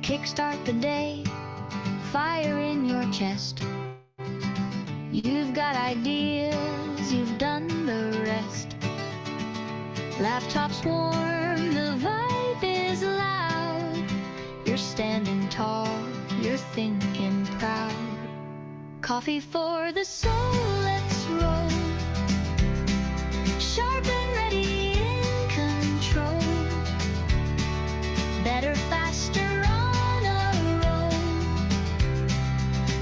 Kickstart the day, fire in your chest. You've got ideas, you've done the rest. Laptops warm, the vibe is loud. You're standing tall, you're thinking proud. Coffee for the soul, let's roll. Sharp and ready, in control. Better, faster, on a roll.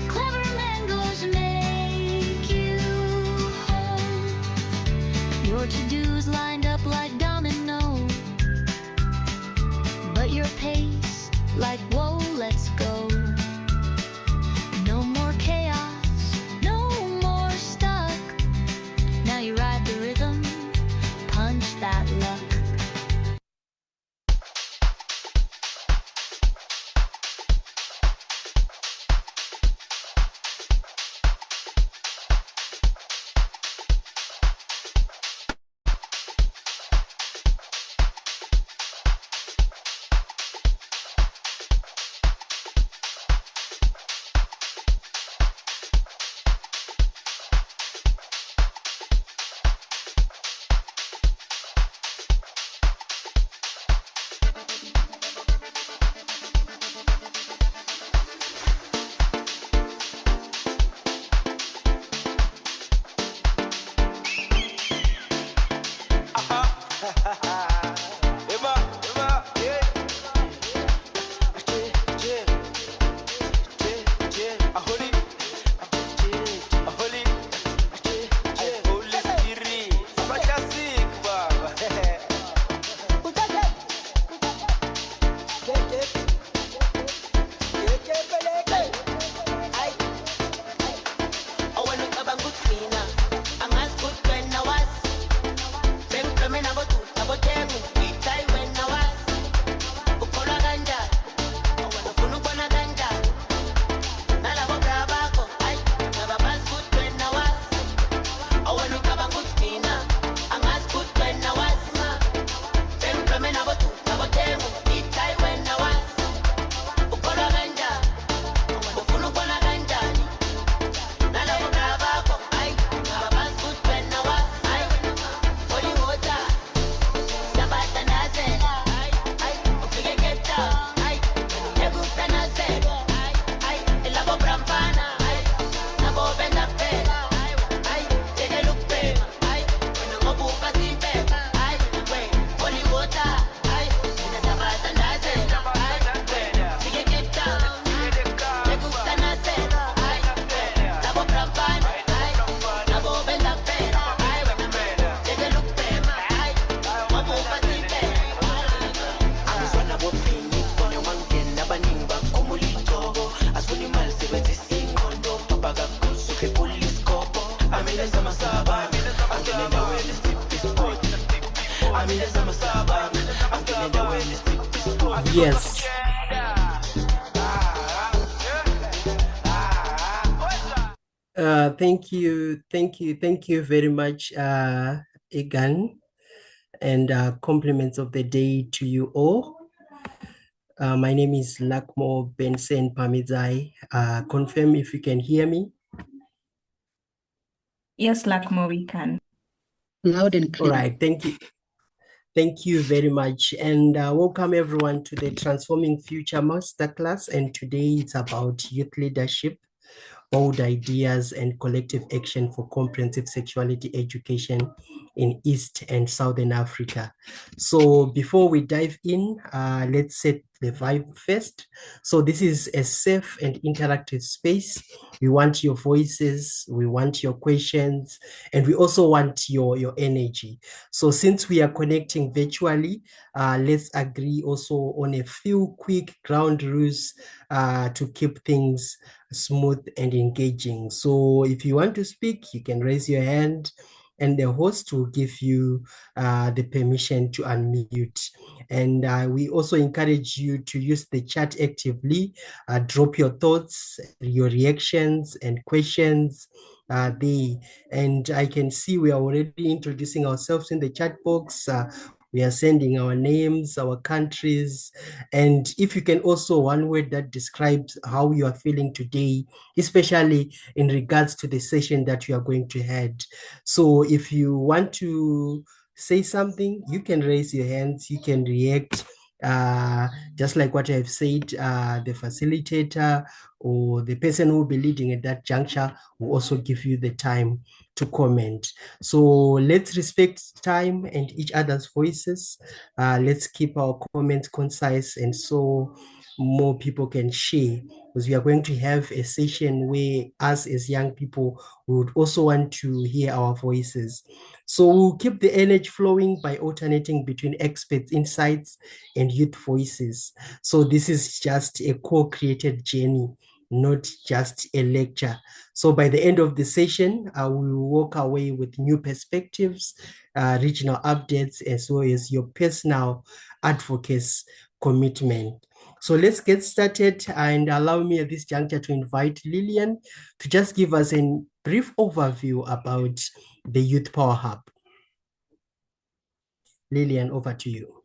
Clever mangoes make you whole. Your to-dos lined up like dominoes, but your pace like whoa, let's go. No more chaos, no more stuck. Now you ride the rhythm, punch that luck. Yes. Thank you very much, Egan, and compliments of the day to you all. My name is Lakmo Benson Pamizai. Confirm if you can hear me. Yes, Lakmo, we can. Loud and clear. All right, thank you. Thank you very much, and welcome everyone to the Transforming Future Masterclass. And today it's about youth leadership, bold ideas, and collective action for comprehensive sexuality education in East and Southern Africa. So before we dive in, let's set the vibe first. So this is a safe and interactive space. We want your voices, we want your questions, and we also want your energy. So since we are connecting virtually, let's agree also on a few quick ground rules to keep things smooth and engaging. So if you want to speak, you can raise your hand and the host will give you the permission to unmute. And we also encourage you to use the chat actively, drop your thoughts, your reactions and questions there. And I can see we are already introducing ourselves in the chat box. We are sending our names, our countries, and if you can also one word that describes how you are feeling today, especially in regards to the session that you are going to head. So if you want to say something, you can raise your hands, you can react. Just like what I've said, the facilitator or the person who will be leading at that juncture will also give you the time to comment. So let's respect time and each other's voices. Let's keep our comments concise and so more people can share, because we are going to have a session where us as young people would also want to hear our voices. So we'll keep the energy flowing by alternating between experts' insights and youth voices. So this is just a co-created journey, not just a lecture. So by the end of the session, we will walk away with new perspectives, regional updates, as well as your personal advocacy commitment. So let's get started, and allow me at this juncture to invite Lillian to just give us a brief overview about the Youth Power Hub. Lillian, over to you.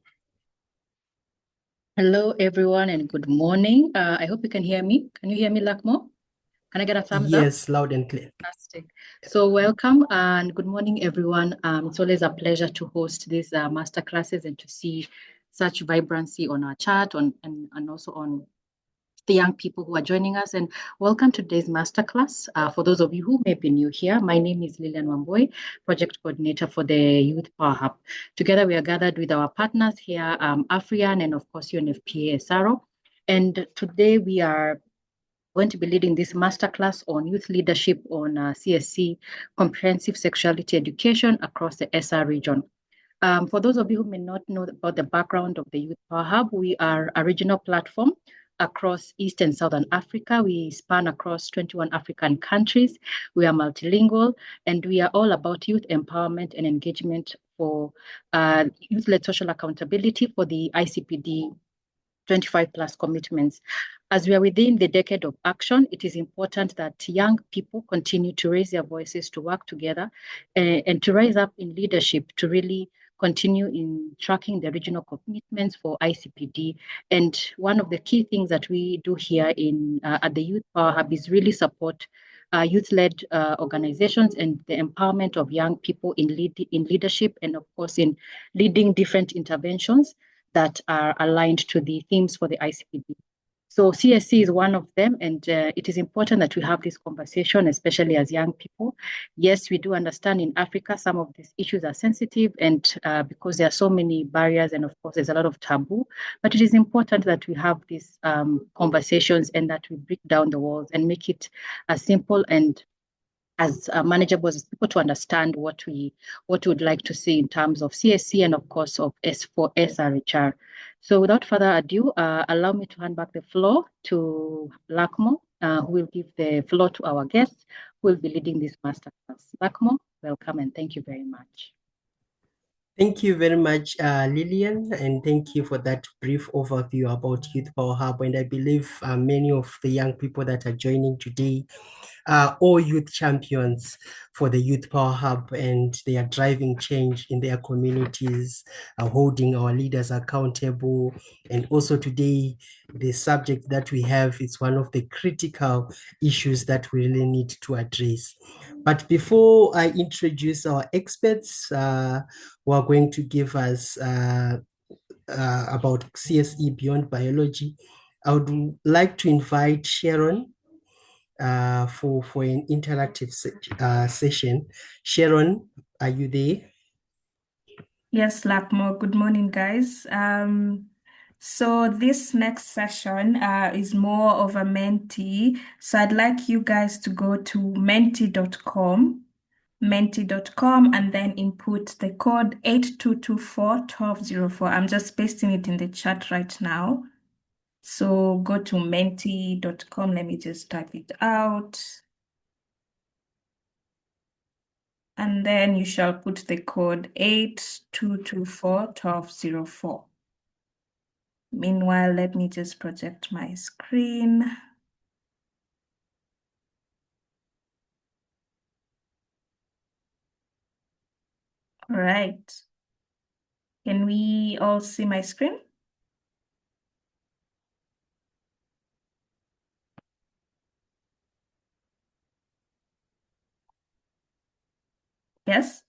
Hello, everyone, and good morning. I hope you can hear me. Can you hear me, Lakmo? Can I get a thumbs up? Yes, loud and clear. Fantastic. So welcome and good morning, everyone. It's always a pleasure to host these masterclasses and to see such vibrancy on our chat and also on the young people who are joining us. And welcome to today's masterclass. For those of you who may be new here, my name is Lillian Wamboi, Project Coordinator for the Youth Power Hub. Together, we are gathered with our partners here, AfriYan and of course, UNFPA ESARO. And today we are going to be leading this masterclass on youth leadership on CSC, Comprehensive Sexuality Education across the ESA region. For those of you who may not know about the background of the Youth Power Hub, we are a regional platform across East and Southern Africa. We span across 21 African countries. We are multilingual, and we are all about youth empowerment and engagement for youth-led social accountability for the ICPD 25 plus commitments. As we are within the decade of action, it is important that young people continue to raise their voices, to work together, and to rise up in leadership to really continue in tracking the regional commitments for ICPD. And one of the key things that we do here in at the Youth Power Hub is really support youth-led organizations and the empowerment of young people in leadership, and of course in leading different interventions that are aligned to the themes for the ICPD. So CSC is one of them, and it is important that we have this conversation, especially as young people. Yes, we do understand in Africa some of these issues are sensitive, and because there are so many barriers, and of course there's a lot of taboo, but it is important that we have these conversations and that we break down the walls and make it as simple and as manageable as people to understand what we would like to see in terms of CSC and of course of S4 SRHR. So without further ado, allow me to hand back the floor to Lakmo, who will give the floor to our guests who will be leading this masterclass. Lakmo, welcome and thank you very much. Thank you very much, Lillian, and thank you for that brief overview about Youth Power Hub. And I believe many of the young people that are joining today are all youth champions for the Youth Power Hub, and they are driving change in their communities, holding our leaders accountable. And also today, the subject that we have is one of the critical issues that we really need to address. But before I introduce our experts, who are going to give us about CSE beyond biology, I would like to invite Sharon for an interactive session. Sharon, are you there? Yes, Lakmo. Good morning, guys. So this next session is more of a Menti. So I'd like you guys to go to menti.com, and then input the code 8224-1204. I'm just pasting it in the chat right now. So go to menti.com. Let me just type it out. And then you shall put the code 8224-1204. Meanwhile, let me just project my screen. All right. Can we all see my screen? Yes?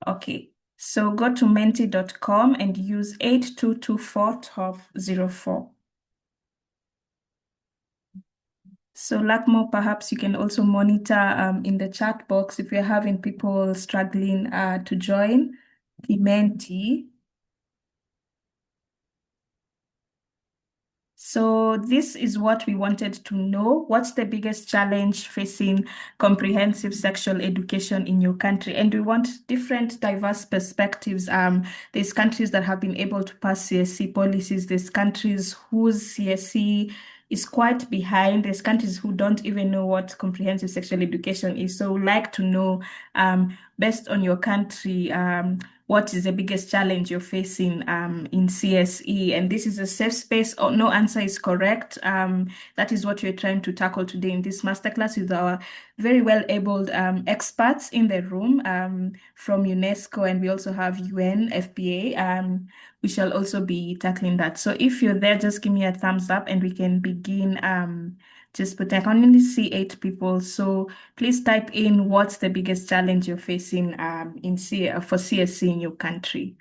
Okay. So go to menti.com and use 8224-1204. So Lakmo, perhaps you can also monitor in the chat box if you're having people struggling to join the Menti. So this is what we wanted to know. What's the biggest challenge facing comprehensive sexual education in your country? And we want different diverse perspectives. There's countries that have been able to pass CSC policies. There's countries whose CSC is quite behind. There's countries who don't even know what comprehensive sexual education is. So we'd like to know, based on your country, what is the biggest challenge you're facing in CSE? And this is a safe space. Oh, no answer is correct. That is what we're trying to tackle today in this masterclass with our very well-abled experts in the room from UNESCO, and we also have UNFPA. We shall also be tackling that. So if you're there, just give me a thumbs up and we can begin. Just put, I can only see 8 people. So please type in what's the biggest challenge you're facing for CSC in your country.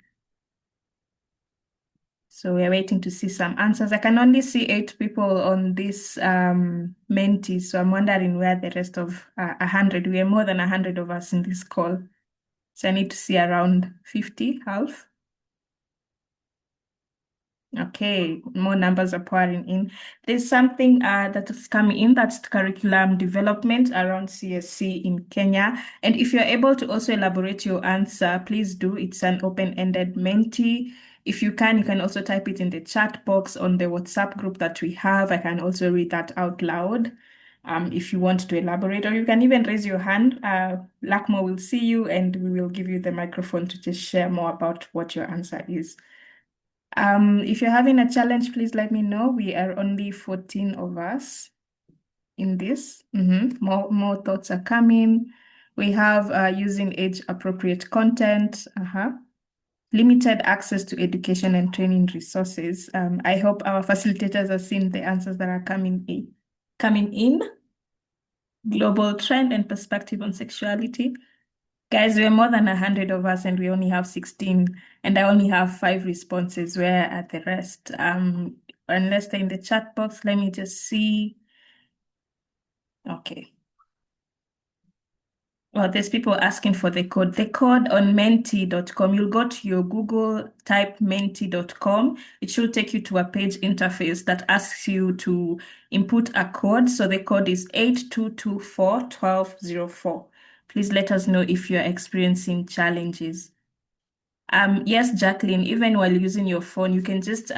So we're waiting to see some answers. I can only see 8 people on this Menti, so I'm wondering where the rest of 100. We are more than 100 of us in this call. So I need to see around 50, half. Okay, more numbers are pouring in. There's something that is coming in, that's curriculum development around CSC in Kenya. And if you're able to also elaborate your answer, please do. It's an open-ended Menti. If you can also type it in the chat box on the WhatsApp group that we have. I can also read that out loud if you want to elaborate, or you can even raise your hand. Lakmo will see you and we will give you the microphone to just share more about what your answer is. If you're having a challenge, please let me know. We are only 14 of us in this. More thoughts are coming. We have using age-appropriate content, limited access to education and training resources. I hope our facilitators are seeing the answers that are coming in. Global trend and perspective on sexuality. Guys, we're more than 100 of us and we only have 16, and I only have 5 responses. Where are the rest? Unless they're in the chat box, let me just see. Okay. Well, there's people asking for the code. The code on menti.com, you'll go to your Google, type menti.com. It should take you to a page interface that asks you to input a code. So the code is 8224-1204. Please let us know if you're experiencing challenges. Yes, Jacqueline, even while using your phone, you can just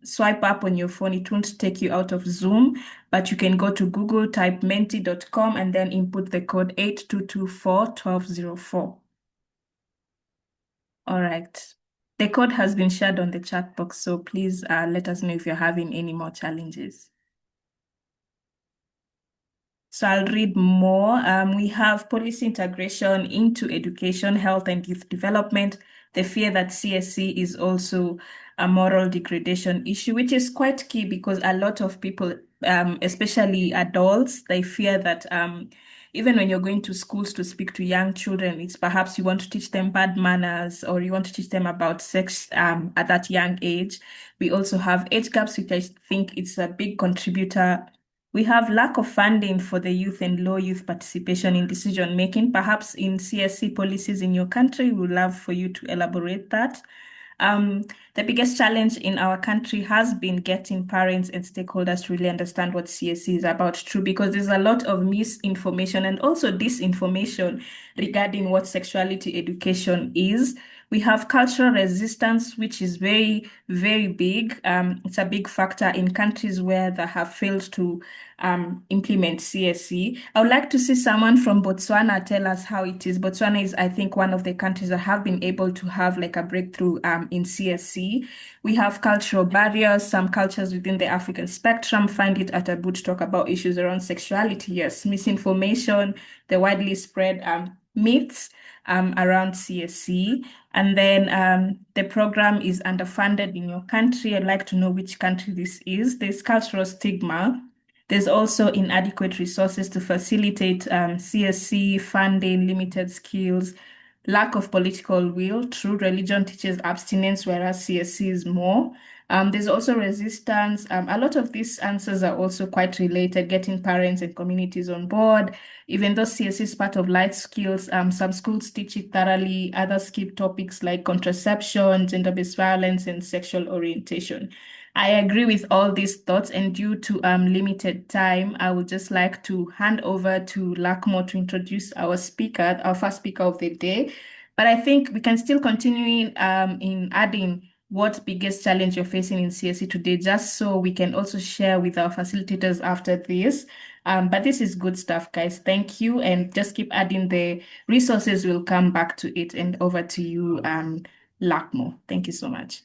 swipe up on your phone. It won't take you out of Zoom, but you can go to Google, type menti.com, and then input the code 8224-1204. All right. The code has been shared on the chat box, so please let us know if you're having any more challenges. So I'll read more. We have policy integration into education, health, and youth development. The fear that CSC is also a moral degradation issue, which is quite key because a lot of people, especially adults, they fear that even when you're going to schools to speak to young children, it's perhaps you want to teach them bad manners or you want to teach them about sex at that young age. We also have age gaps, which I think it's a big contributor. We have lack of funding for the youth and low youth participation in decision making, perhaps in CSC policies in your country. We would love for you to elaborate that. The biggest challenge in our country has been getting parents and stakeholders to really understand what CSC is about, true, because there's a lot of misinformation and also disinformation regarding what sexuality education is. We have cultural resistance, which is very, very big. It's a big factor in countries where they have failed to implement CSC. I would like to see someone from Botswana tell us how it is. Botswana is, I think, one of the countries that have been able to have like a breakthrough in CSC. We have cultural barriers. Some cultures within the African spectrum find it a taboo to talk about issues around sexuality. Yes, misinformation, the widely spread myths. around CSE. And then the program is underfunded in your country. I'd like to know which country this is. There's cultural stigma. There's also inadequate resources to facilitate CSE funding, limited skills, lack of political will. True religion teaches abstinence, whereas CSE is more. There's also resistance. A lot of these answers are also quite related, getting parents and communities on board. Even though CSE is part of life skills, some schools teach it thoroughly, others skip topics like contraception, gender-based violence, and sexual orientation. I agree with all these thoughts, and due to limited time, I would just like to hand over to Lakmo to introduce our speaker, our first speaker of the day. But I think we can still continue in adding what biggest challenge you're facing in CSE today, just so we can also share with our facilitators after this. But this is good stuff, guys. Thank you. And just keep adding the resources. We'll come back to it. And over to you, Lakmo. Thank you so much.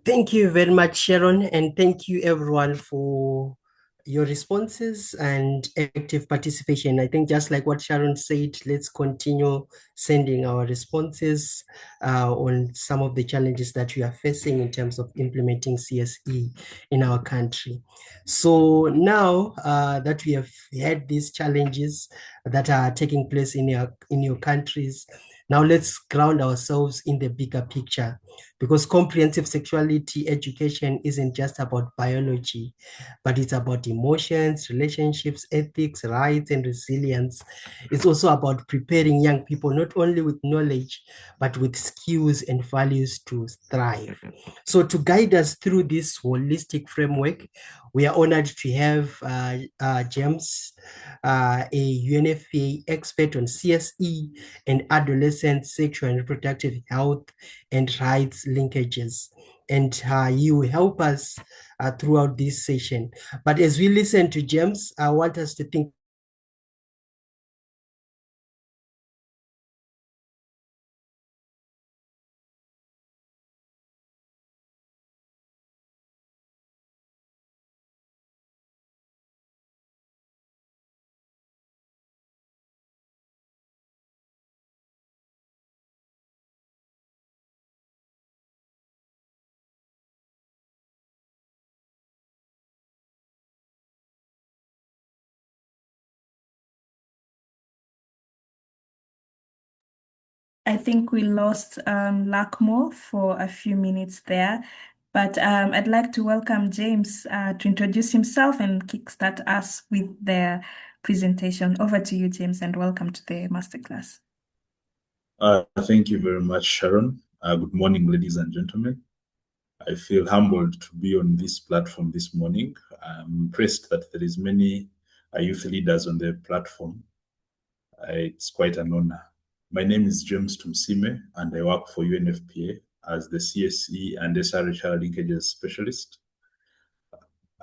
Thank you very much, Sharon, and thank you everyone for your responses and active participation. I think just like what Sharon said, let's continue sending our responses on some of the challenges that we are facing in terms of implementing CSE in our country. So now that we have had these challenges that are taking place in your countries, now let's ground ourselves in the bigger picture, because comprehensive sexuality education isn't just about biology, but it's about emotions, relationships, ethics, rights, and resilience. It's also about preparing young people not only with knowledge, but with skills and values to thrive. So to guide us through this holistic framework, we are honored to have James, a UNFPA expert on CSE and adolescent sexual and reproductive health and rights linkages. And he will help us throughout this session. But as we listen to James, I want us to think I think we lost Lakmo for a few minutes there, but I'd like to welcome James to introduce himself and kickstart us with the presentation. Over to you, James, and welcome to the masterclass. Thank you very much, Sharon. Good morning, ladies and gentlemen. I feel humbled to be on this platform this morning. I'm impressed that there is many youth leaders on the platform. It's quite an honor. My name is James Tumsime, and I work for UNFPA as the CSE and ESA Child Linkages Specialist.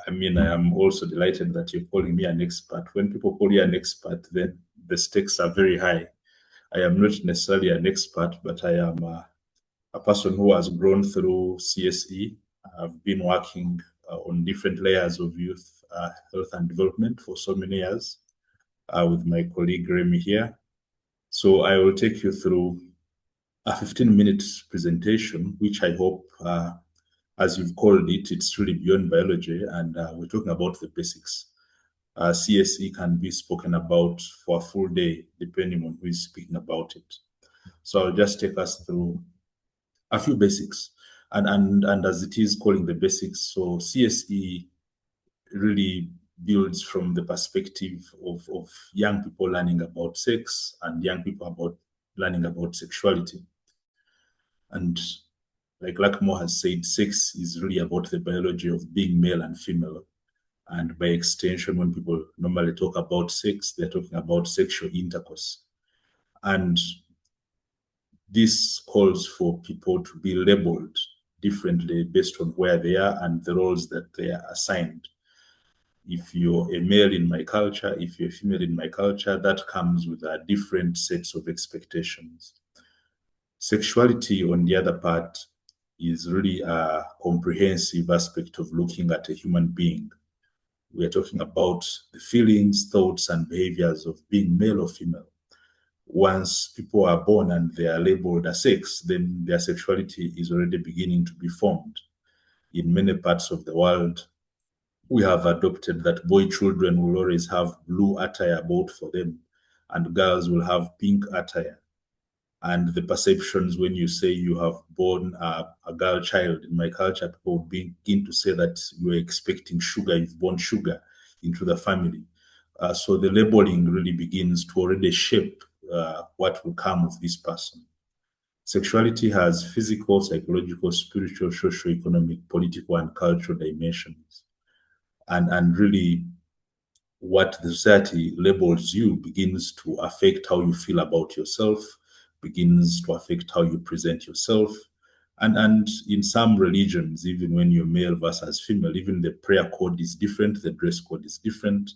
I mean, I am also delighted that you're calling me an expert. When people call you an expert, then the stakes are very high. I am not necessarily an expert, but I am a person who has grown through CSE. I've been working on different layers of youth health and development for so many years with my colleague Remy here. So I will take you through a 15-minute presentation, which I hope, as you've called it, it's really beyond biology, and we're talking about the basics. CSE can be spoken about for a full day, depending on who is speaking about it. So I'll just take us through a few basics. And as it is calling the basics, so CSE really builds from the perspective of young people learning about sex and young people learning about sexuality. And like Lakmo has said, sex is really about the biology of being male and female. And by extension, when people normally talk about sex, they're talking about sexual intercourse. And this calls for people to be labeled differently based on where they are and the roles that they are assigned. If you're a male in my culture, if you're a female in my culture, that comes with different sets of expectations. Sexuality, on the other part, is really a comprehensive aspect of looking at a human being. We are talking about the feelings, thoughts, and behaviors of being male or female. once people are born and they are labeled as sex, then their sexuality is already beginning to be formed. In many parts of the world, we have adopted that boy children will always have blue attire bought for them, and girls will have pink attire. And the perceptions when you say you have born a girl child, in my culture, people begin to say that you are expecting sugar, you've born sugar into the family. So the labeling really begins to already shape what will come of this person. Sexuality has physical, psychological, spiritual, socio-economic, political, and cultural dimensions. And really, what the society labels you begins to affect how you feel about yourself, begins to affect how you present yourself. And in some religions, even when you're male versus female, even the prayer code is different, the dress code is different.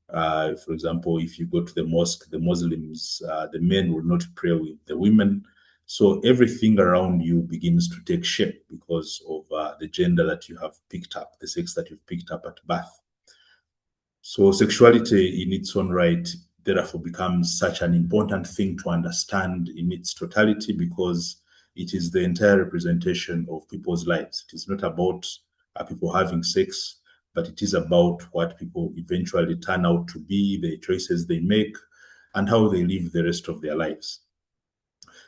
For example, if you go to the mosque, the Muslims, the men will not pray with the women. So everything around you begins to take shape because of the gender that you have picked up, the sex that you've picked up at birth. So sexuality in its own right, therefore, becomes such an important thing to understand in its totality because it is the entire representation of people's lives. It is not about people having sex, but it is about what people eventually turn out to be, the choices they make, and how they live the rest of their lives.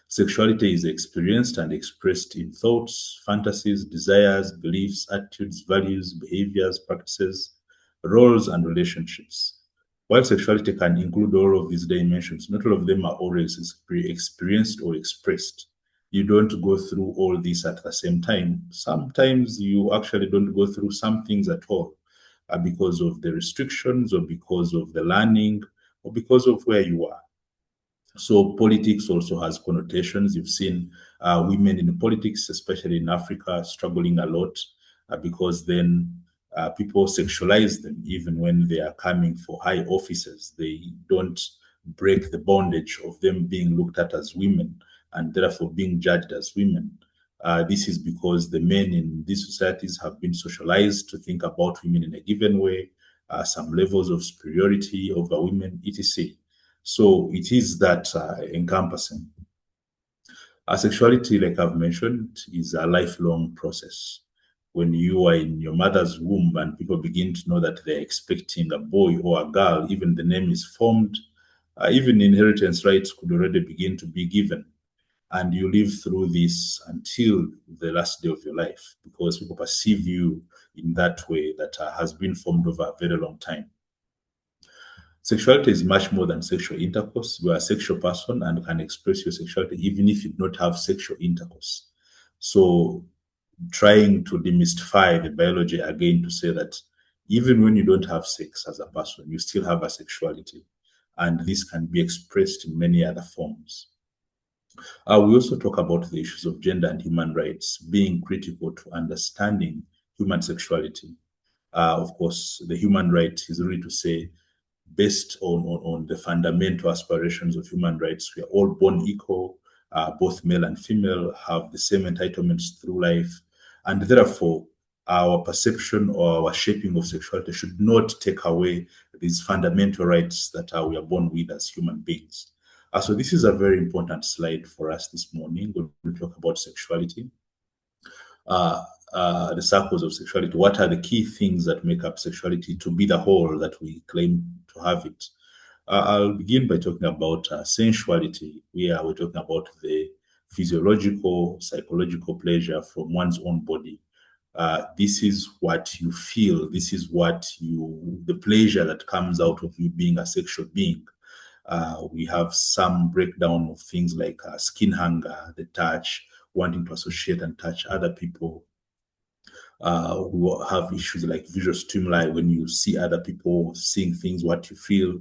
Sexuality is experienced and expressed in thoughts, fantasies, desires, beliefs, attitudes, values, behaviors, practices, roles, and relationships. While sexuality can include all of these dimensions, not all of them are always experienced or expressed. You don't go through all this at the same time. Sometimes you actually don't go through some things at all because of the restrictions or because of the learning or because of where you are. So politics also has connotations. You've seen women in politics, especially in Africa, struggling a lot because then people sexualize them even when they are coming for high offices. They don't break the bondage of them being looked at as women and therefore being judged as women. This is because the men in these societies have been socialized to think about women in a given way, some levels of superiority over women, etc. So it is that encompassing. Sexuality, like I've mentioned, is a lifelong process. When you are in your mother's womb and people begin to know that they're expecting a boy or a girl, even the name is formed, even inheritance rights could already begin to be given. And you live through this until the last day of your life because people perceive you in that way that has been formed over a very long time. Sexuality is much more than sexual intercourse. You are a sexual person and can express your sexuality even if you do not have sexual intercourse. So trying to demystify the biology again to say that even when you don't have sex as a person, you still have a sexuality. And this can be expressed in many other forms. We also talk about the issues of gender and human rights being critical to understanding human sexuality. Of course, the human right is really to say, based on the fundamental aspirations of human rights, we are all born equal, both male and female, have the same entitlements through life, and therefore our perception or our shaping of sexuality should not take away these fundamental rights that we are born with as human beings. So this is a very important slide for us this morning when we talk about sexuality. The circles of sexuality. What are the key things that make up sexuality to be the whole that we claim to have it? I'll begin by talking about sensuality. We're talking about the physiological, psychological pleasure from one's own body. This is what you feel. This is the pleasure that comes out of you being a sexual being. We have some breakdown of things like skin hunger, the touch, wanting to associate and touch other people. We have issues like visual stimuli when you see other people seeing things, what you feel.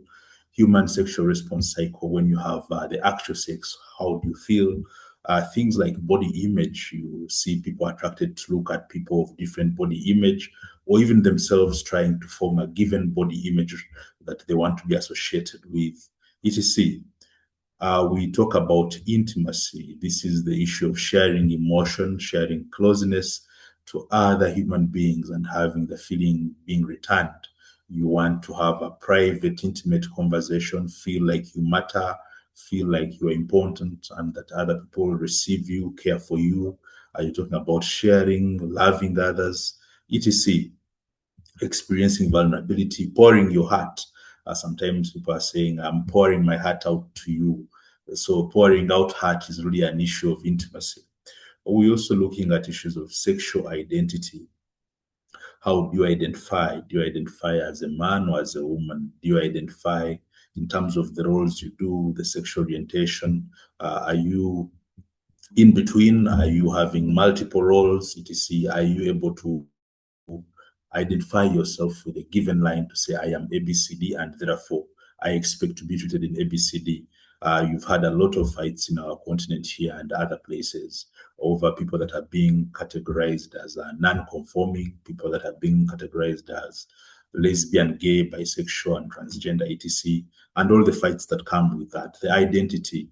Human sexual response cycle when you have the actual sex, how do you feel? Things like body image, you see people attracted to look at people of different body image, or even themselves trying to form a given body image that they want to be associated with, etc. We talk about intimacy. This is the issue of sharing emotion, sharing closeness to other human beings and having the feeling being returned. You want to have a private, intimate conversation, feel like you matter, feel like you're important and that other people receive you, care for you? Are you talking about sharing, loving others, etc.? Experiencing vulnerability, pouring your heart. Sometimes people are saying, I'm pouring my heart out to you. So pouring out heart is really an issue of intimacy. We're also looking at issues of sexual identity. How do you identify? Do you identify as a man or as a woman? Do you identify in terms of the roles you do, the sexual orientation? Are you in between? Are you having multiple roles, etc.? Are you able to identify yourself with a given line to say, I am ABCD, and therefore I expect to be treated in ABCD? You've had a lot of fights in our continent here and other places over people that are being categorized as non-conforming, people that are being categorized as lesbian, gay, bisexual, and transgender, etc., and all the fights that come with that, the identity.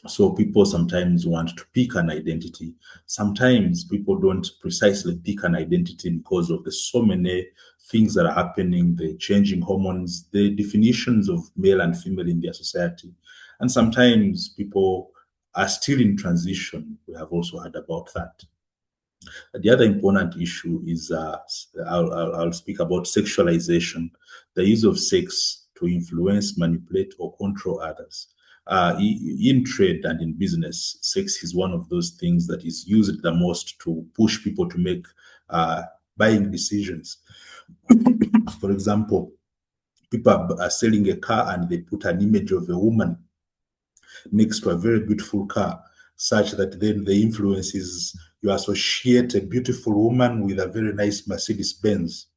So people sometimes want to pick an identity. Sometimes people don't precisely pick an identity because of the so many things that are happening, the changing hormones, the definitions of male and female in their society. And sometimes people are still in transition. We have also heard about that. The other important issue is I'll speak about sexualization, the use of sex to influence, manipulate, or control others. In trade and in business, sex is one of those things that is used the most to push people to make buying decisions. For example, people are selling a car and they put an image of a woman next to a very beautiful car, such that then the influence is you associate a beautiful woman with a very nice Mercedes Benz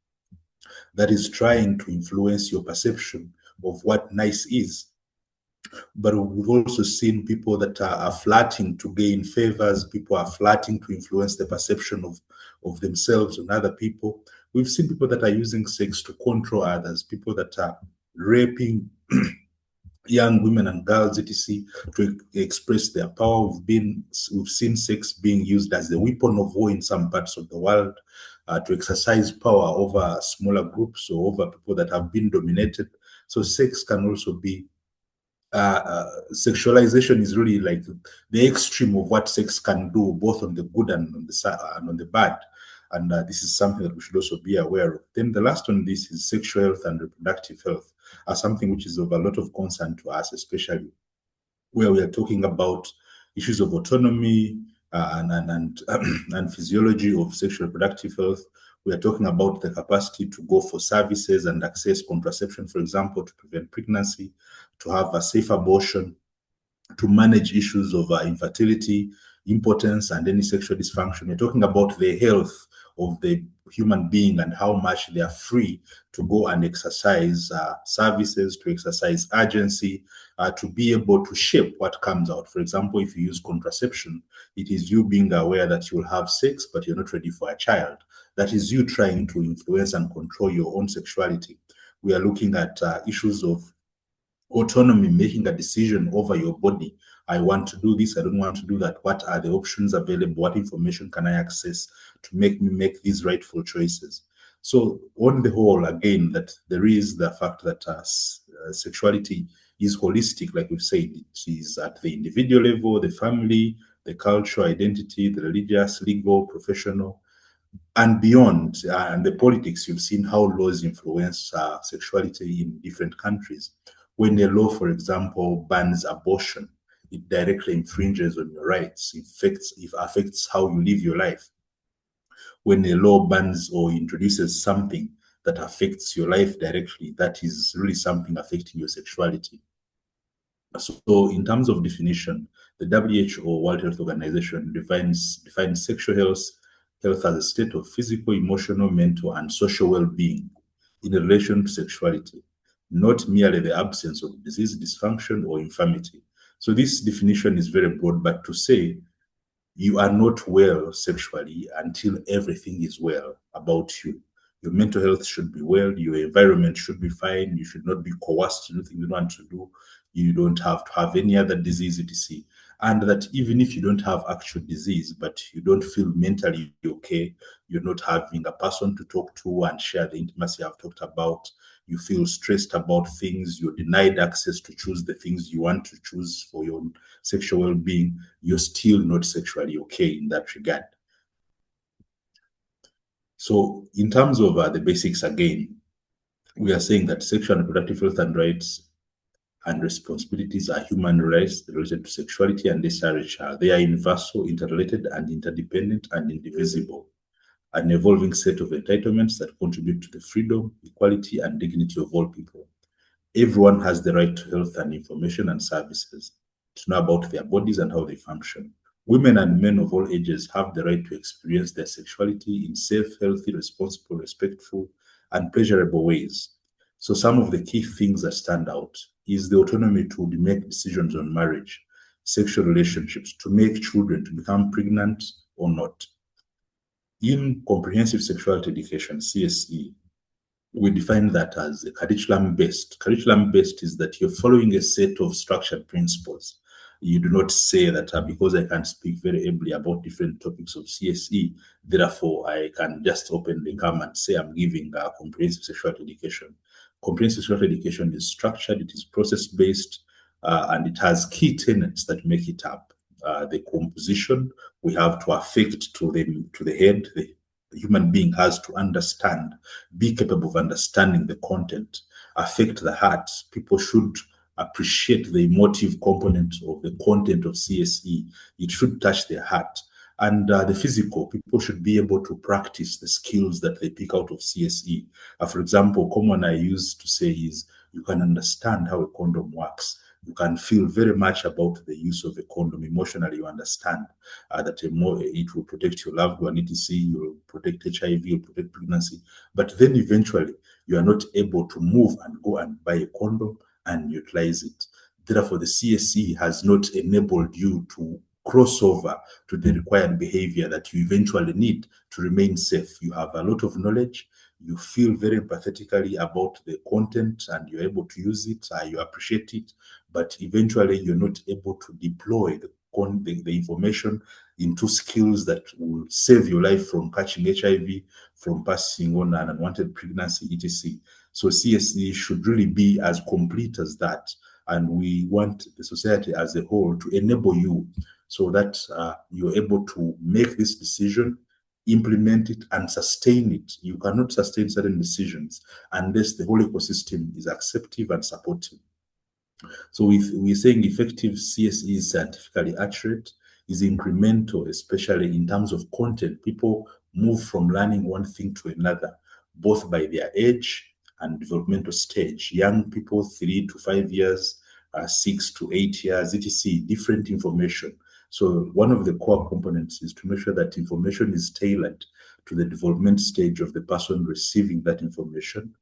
that is trying to influence your perception of what nice is. But we've also seen people that are flirting to gain favors. People are flirting to influence the perception of themselves and other people. We've seen people that are using sex to control others, people that are raping young women and girls, etc., to express their power. We've seen sex being used as a weapon of war in some parts of the world, to exercise power over smaller groups or over people that have been dominated. So sex can also be sexualization is really like the extreme of what sex can do, both on the good and on the bad. And this is something that we should also be aware of. Then the last on this is sexual health and reproductive health, something which is of a lot of concern to us, especially where we are talking about issues of autonomy and physiology of sexual reproductive health. We are talking about the capacity to go for services and access contraception, for example, to prevent pregnancy, to have a safe abortion, to manage issues of infertility, impotence, and any sexual dysfunction. We're talking about the health of the human being and how much they are free to go and exercise services, to exercise agency, to be able to shape what comes out. For example, if you use contraception, it is you being aware that you will have sex, but you're not ready for a child. That is you trying to influence and control your own sexuality. We are looking at issues of autonomy, making a decision over your body. I want to do this, I don't want to do that. What are the options available? What information can I access to make me make these rightful choices? So on the whole, again, that there is the fact that sexuality is holistic, like we've said. It is at the individual level, the family, the cultural identity, the religious, legal, professional, and beyond, and the politics. You've seen how laws influence sexuality in different countries. When a law, for example, bans abortion, it directly infringes on your rights. It affects how you live your life. When a law bans or introduces something that affects your life directly, that is really something affecting your sexuality. So in terms of definition, the WHO, World Health Organization, defines sexual health as a state of physical, emotional, mental, and social well-being in relation to sexuality, not merely the absence of disease, dysfunction, or infirmity. So this definition is very broad, but to say you are not well sexually until everything is well about you. Your mental health should be well, your environment should be fine, you should not be coerced to do things you don't want to do, you don't have to have any other disease, etc. and that even if you don't have actual disease, but you don't feel mentally okay, you're not having a person to talk to and share the intimacy I've talked about, you feel stressed about things, you're denied access to choose the things you want to choose for your sexual well-being, you're still not sexually okay in that regard. So in terms of the basics again, we are saying that sexual and reproductive health and rights and responsibilities are human rights related to sexuality and SRHR. They are universal, interrelated, and interdependent and indivisible. An evolving set of entitlements that contribute to the freedom, equality, and dignity of all people. Everyone has the right to health and information and services, to know about their bodies and how they function. Women and men of all ages have the right to experience their sexuality in safe, healthy, responsible, respectful, and pleasurable ways. So some of the key things that stand out is the autonomy to make decisions on marriage, sexual relationships, to make children, to become pregnant or not. In Comprehensive Sexuality Education, CSE, we define that as a curriculum-based. Curriculum-based is that you're following a set of structured principles. You do not say that because I can speak very ably about different topics of CSE, therefore I can just openly come and say I'm giving a comprehensive sexuality education. Comprehensive sexuality education is structured, it is process-based, and it has key tenets that make it up. The composition, we have to affect to the head, the human being has to understand, be capable of understanding the content, affect the heart. People should appreciate the emotive component of the content of CSE. It should touch their heart. And the physical, people should be able to practice the skills that they pick out of CSE. For example, common I used to say is, you can understand how a condom works. You can feel very much about the use of a condom. Emotionally, you understand that it will protect your loved one, etc. You will protect HIV, you will protect pregnancy. But then eventually, you are not able to move and go and buy a condom and utilize it. Therefore, the CSE has not enabled you to cross over to the required behavior that you eventually need to remain safe. You have a lot of knowledge, you feel very empathetically about the content and you're able to use it, you appreciate it, but eventually you're not able to deploy the information into skills that will save your life from catching HIV, from passing on an unwanted pregnancy, etc. So CSE should really be as complete as that. And we want the society as a whole to enable you so that you're able to make this decision, implement it, and sustain it. You cannot sustain certain decisions unless the whole ecosystem is accepting and supportive. So we're saying effective CSE is scientifically accurate, is incremental, especially in terms of content. People move from learning one thing to another, both by their age and developmental stage. Young people, 3 to 5 years, 6 to 8 years, etc., different information. So one of the core components is to make sure that information is tailored to the development stage of the person receiving that information.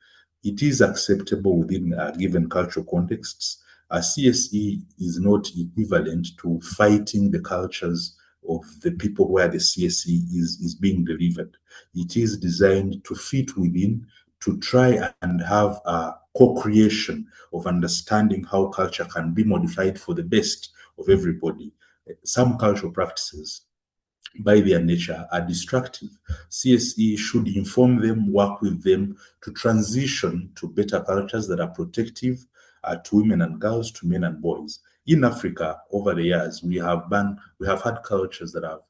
It is acceptable within given cultural contexts. CSE is not equivalent to fighting the cultures of the people where the CSE is being delivered. It is designed to fit within, to try and have a co-creation of understanding how culture can be modified for the best of everybody. Some cultural practices, by their nature, are destructive. CSE should inform them, work with them to transition to better cultures that are protective to women and girls, to men and boys. In Africa, over the years, we have had cultures that have,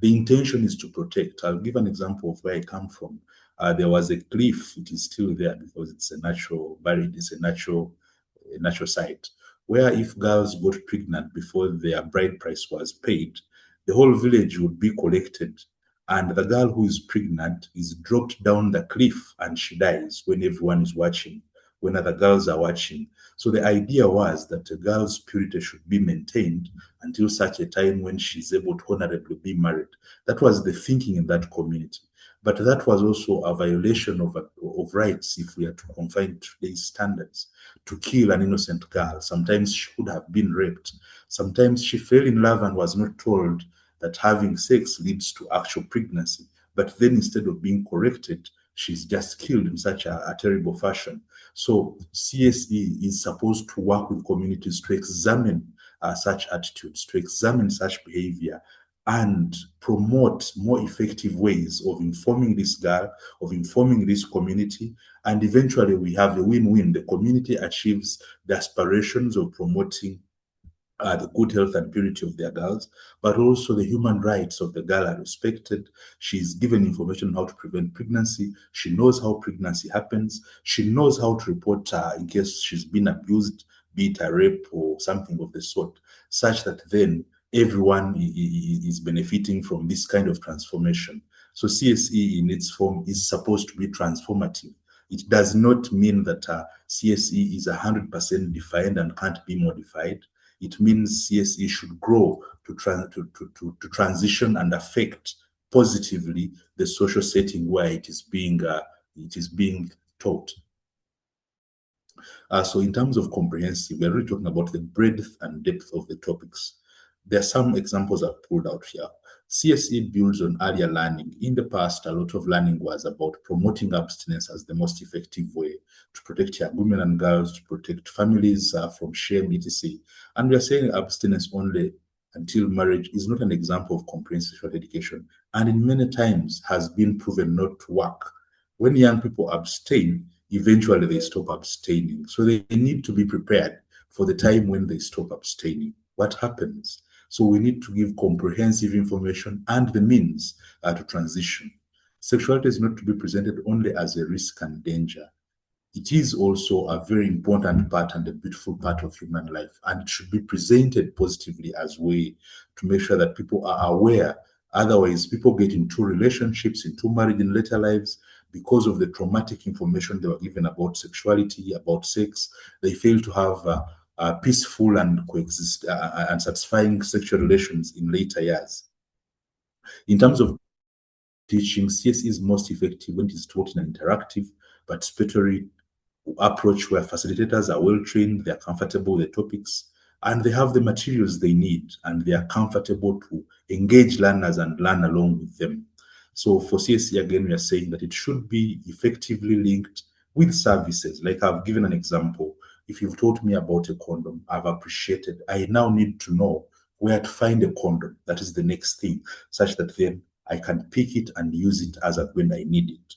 the intention is to protect. I'll give an example of where I come from. There was a cliff, it is still there because it's a natural site, where if girls got pregnant before their bride price was paid, the whole village would be collected, and the girl who is pregnant is dropped down the cliff and she dies when everyone is watching, when other girls are watching. So the idea was that a girl's purity should be maintained until such a time when she's able to honorably be married. That was the thinking in that community. But that was also a violation of rights, if we are to confine today's standards, to kill an innocent girl. Sometimes she could have been raped. Sometimes she fell in love and was not told that having sex leads to actual pregnancy. But then instead of being corrected, she's just killed in such a terrible fashion. So CSE is supposed to work with communities to examine such attitudes, to examine such behavior, and promote more effective ways of informing this girl, of informing this community, and eventually we have a win-win. The community achieves the aspirations of promoting the good health and purity of their girls, but also the human rights of the girl are respected. She's given information on how to prevent pregnancy. She knows how pregnancy happens. She knows how to report in case she's been abused, be it a rape or something of the sort, such that then everyone is benefiting from this kind of transformation. So CSE in its form is supposed to be transformative. It does not mean that CSE is 100% defined and can't be modified. It means CSE should grow to transition and affect positively the social setting where it is being taught. So in terms of comprehensive, we're really talking about the breadth and depth of the topics. There are some examples I've pulled out here. CSE builds on earlier learning. In the past, a lot of learning was about promoting abstinence as the most effective way to protect young women and girls, to protect families from shame, etc. And we are saying abstinence only until marriage is not an example of comprehensive sexual education, and in many times has been proven not to work. When young people abstain, eventually they stop abstaining. So they need to be prepared for the time when they stop abstaining. What happens? So we need to give comprehensive information and the means to transition. Sexuality is not to be presented only as a risk and danger. It is also a very important part and a beautiful part of human life, and it should be presented positively as a way to make sure that people are aware. Otherwise, people get into relationships, into marriage in later lives because of the traumatic information they were given about sexuality, about sex. They fail to have peaceful and coexist and satisfying sexual relations in later years. In terms of teaching, CSE is most effective when it is taught in an interactive, participatory approach where facilitators are well trained, they're comfortable with the topics, and they have the materials they need, and they are comfortable to engage learners and learn along with them. So for CSE, again, we are saying that it should be effectively linked with services. Like I've given an example. If you've taught me about a condom, I've appreciated. I now need to know where to find a condom. That is the next thing, such that then I can pick it and use it as and when I need it.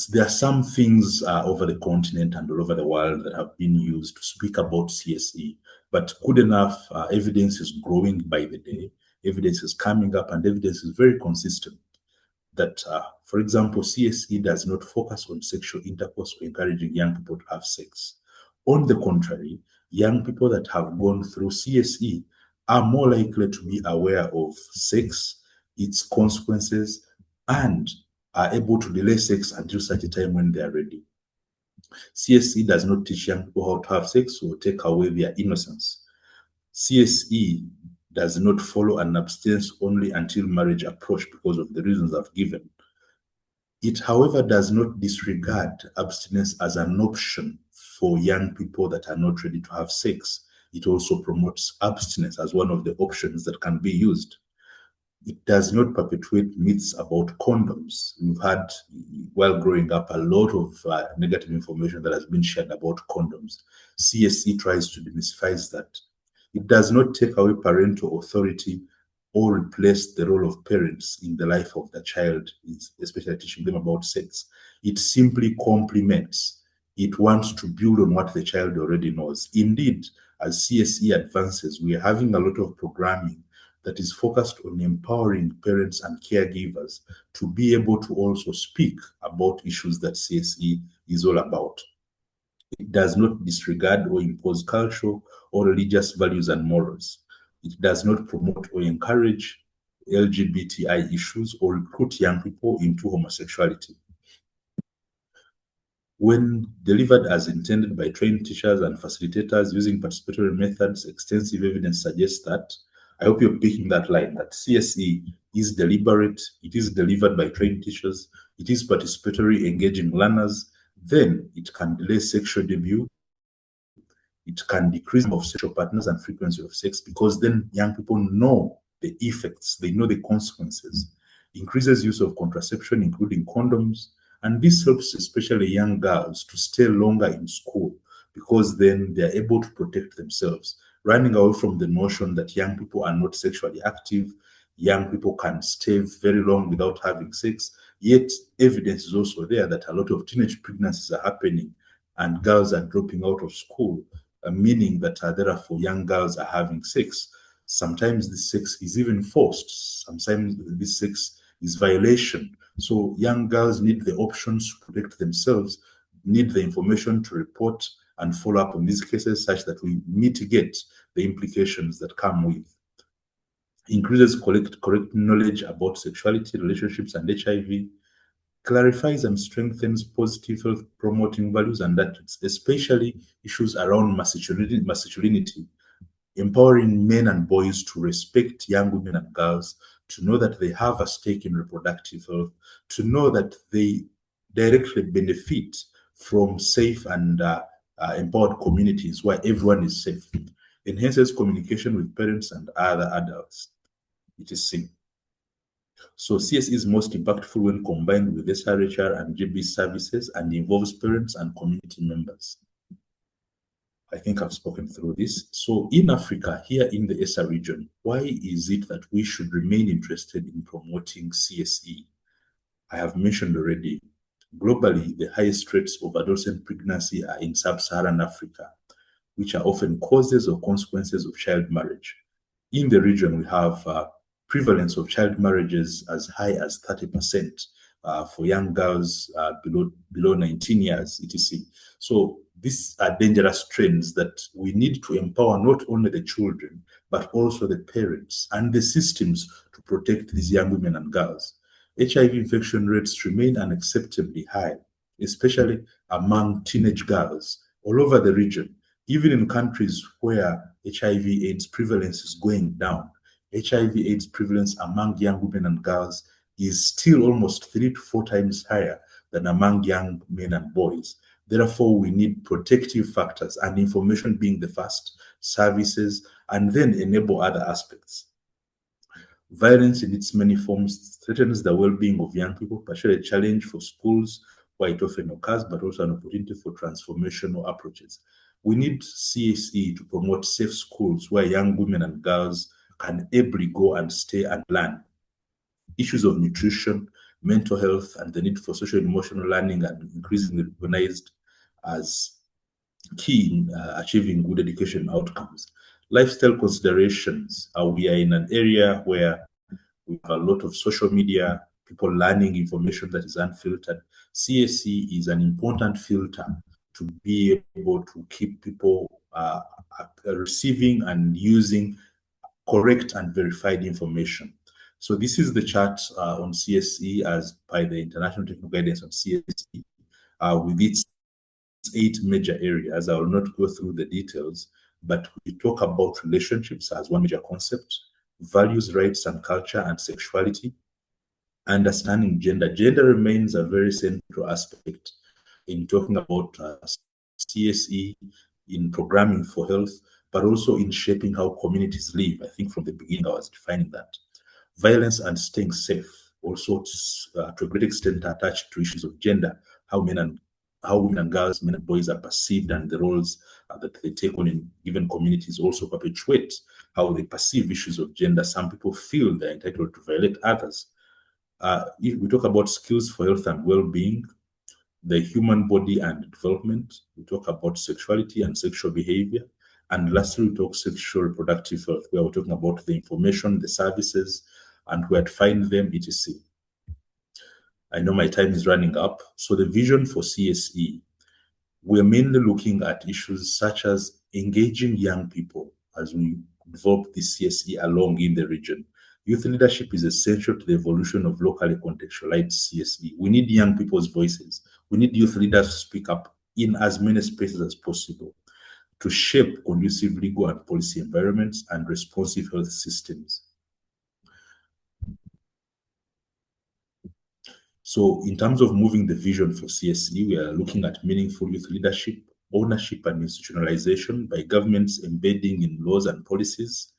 There are some things over the continent and all over the world that have been used to speak about CSE, but good enough, evidence is growing by the day, evidence is coming up, and evidence is very consistent that, for example, CSE does not focus on sexual intercourse or encouraging young people to have sex. On the contrary, young people that have gone through CSE are more likely to be aware of sex, its consequences, and are able to delay sex until such a time when they are ready. CSE does not teach young people how to have sex or take away their innocence. CSE does not follow an abstinence only until marriage approach because of the reasons I've given. It, however, does not disregard abstinence as an option for young people that are not ready to have sex. It also promotes abstinence as one of the options that can be used. It does not perpetuate myths about condoms. We've had, while growing up, a lot of negative information that has been shared about condoms. CSE tries to demystify that. It does not take away parental authority or replace the role of parents in the life of the child, especially teaching them about sex. It simply complements. It wants to build on what the child already knows. Indeed, as CSE advances, we are having a lot of programming that is focused on empowering parents and caregivers to be able to also speak about issues that CSE is all about. It does not disregard or impose cultural or religious values and morals. It does not promote or encourage LGBTI issues or recruit young people into homosexuality. When delivered as intended by trained teachers and facilitators using participatory methods, extensive evidence suggests that, I hope you're picking that line, that CSE is deliberate, it is delivered by trained teachers, it is participatory, engaging learners, then it can delay sexual debut, it can decrease the number of sexual partners and frequency of sex, because then young people know the effects, they know the consequences. Increases use of contraception, including condoms, and this helps especially young girls to stay longer in school because then they are able to protect themselves, running away from the notion that young people are not sexually active, young people can stay very long without having sex. Yet evidence is also there that a lot of teenage pregnancies are happening and girls are dropping out of school, meaning that therefore young girls are having sex. Sometimes this sex is even forced. Sometimes this sex is violation. So young girls need the options to protect themselves, need the information to report and follow up on these cases such that we mitigate the implications that come with. Increases correct knowledge about sexuality, relationships, and HIV, clarifies and strengthens positive health promoting values and attitudes, especially issues around masculinity, empowering men and boys to respect young women and girls, to know that they have a stake in reproductive health, to know that they directly benefit from safe and empowered communities where everyone is safe. Enhances communication with parents and other adults, etc. So CSE is most impactful when combined with SRHR and GB services and involves parents and community members. I think I've spoken through this. So in Africa, here in the ESA region, why is it that we should remain interested in promoting CSE? I have mentioned already, globally, the highest rates of adolescent pregnancy are in sub-Saharan Africa, which are often causes or consequences of child marriage. In the region, we have prevalence of child marriages as high as 30% for young girls below 19 years, etc. So these are dangerous trends that we need to empower not only the children, but also the parents and the systems to protect these young women and girls. HIV infection rates remain unacceptably high, especially among teenage girls all over the region. Even in countries where HIV/AIDS prevalence is going down, HIV/AIDS prevalence among young women and girls is still almost 3 to 4 times higher than among young men and boys. Therefore, we need protective factors, and information being the first, services, and then enable other aspects. Violence in its many forms threatens the well-being of young people, particularly a challenge for schools where it often occurs, but also an opportunity for transformational approaches. We need CSE to promote safe schools where young women and girls can ably go and stay and learn. Issues of nutrition, mental health, and the need for social and emotional learning are increasingly recognized as key in achieving good education outcomes. Lifestyle considerations, we are in an area where we have a lot of social media, people learning information that is unfiltered. CSE is an important filter to be able to keep people receiving and using correct and verified information. So this is the chart on CSE as by the International Technical Guidance on CSE with its 8 major areas. I will not go through the details, but we talk about relationships as one major concept, values, rights, and culture, and sexuality, understanding gender. Gender remains a very central aspect in talking about CSE, in programming for health, but also in shaping how communities live. I think from the beginning I was defining that. Violence and staying safe, also to a great extent attached to issues of gender, how women and girls, men and boys are perceived, and the roles that they take on in given communities also perpetuate how they perceive issues of gender. Some people feel they're entitled to violate others. If we talk about skills for health and well-being, the human body and development, we talk about sexuality and sexual behavior, and lastly, we talk sexual reproductive health, where we're talking about the information, the services, and where to find them, etc. I know my time is running up. So the vision for CSE, we're mainly looking at issues such as engaging young people as we develop the CSE along in the region. Youth leadership is essential to the evolution of locally contextualized CSE. We need young people's voices. We need youth leaders to speak up in as many spaces as possible to shape conducive legal and policy environments and responsive health systems. So in terms of moving the vision for CSE, we are looking at meaningful youth leadership, ownership and institutionalization by governments embedding in laws and policies,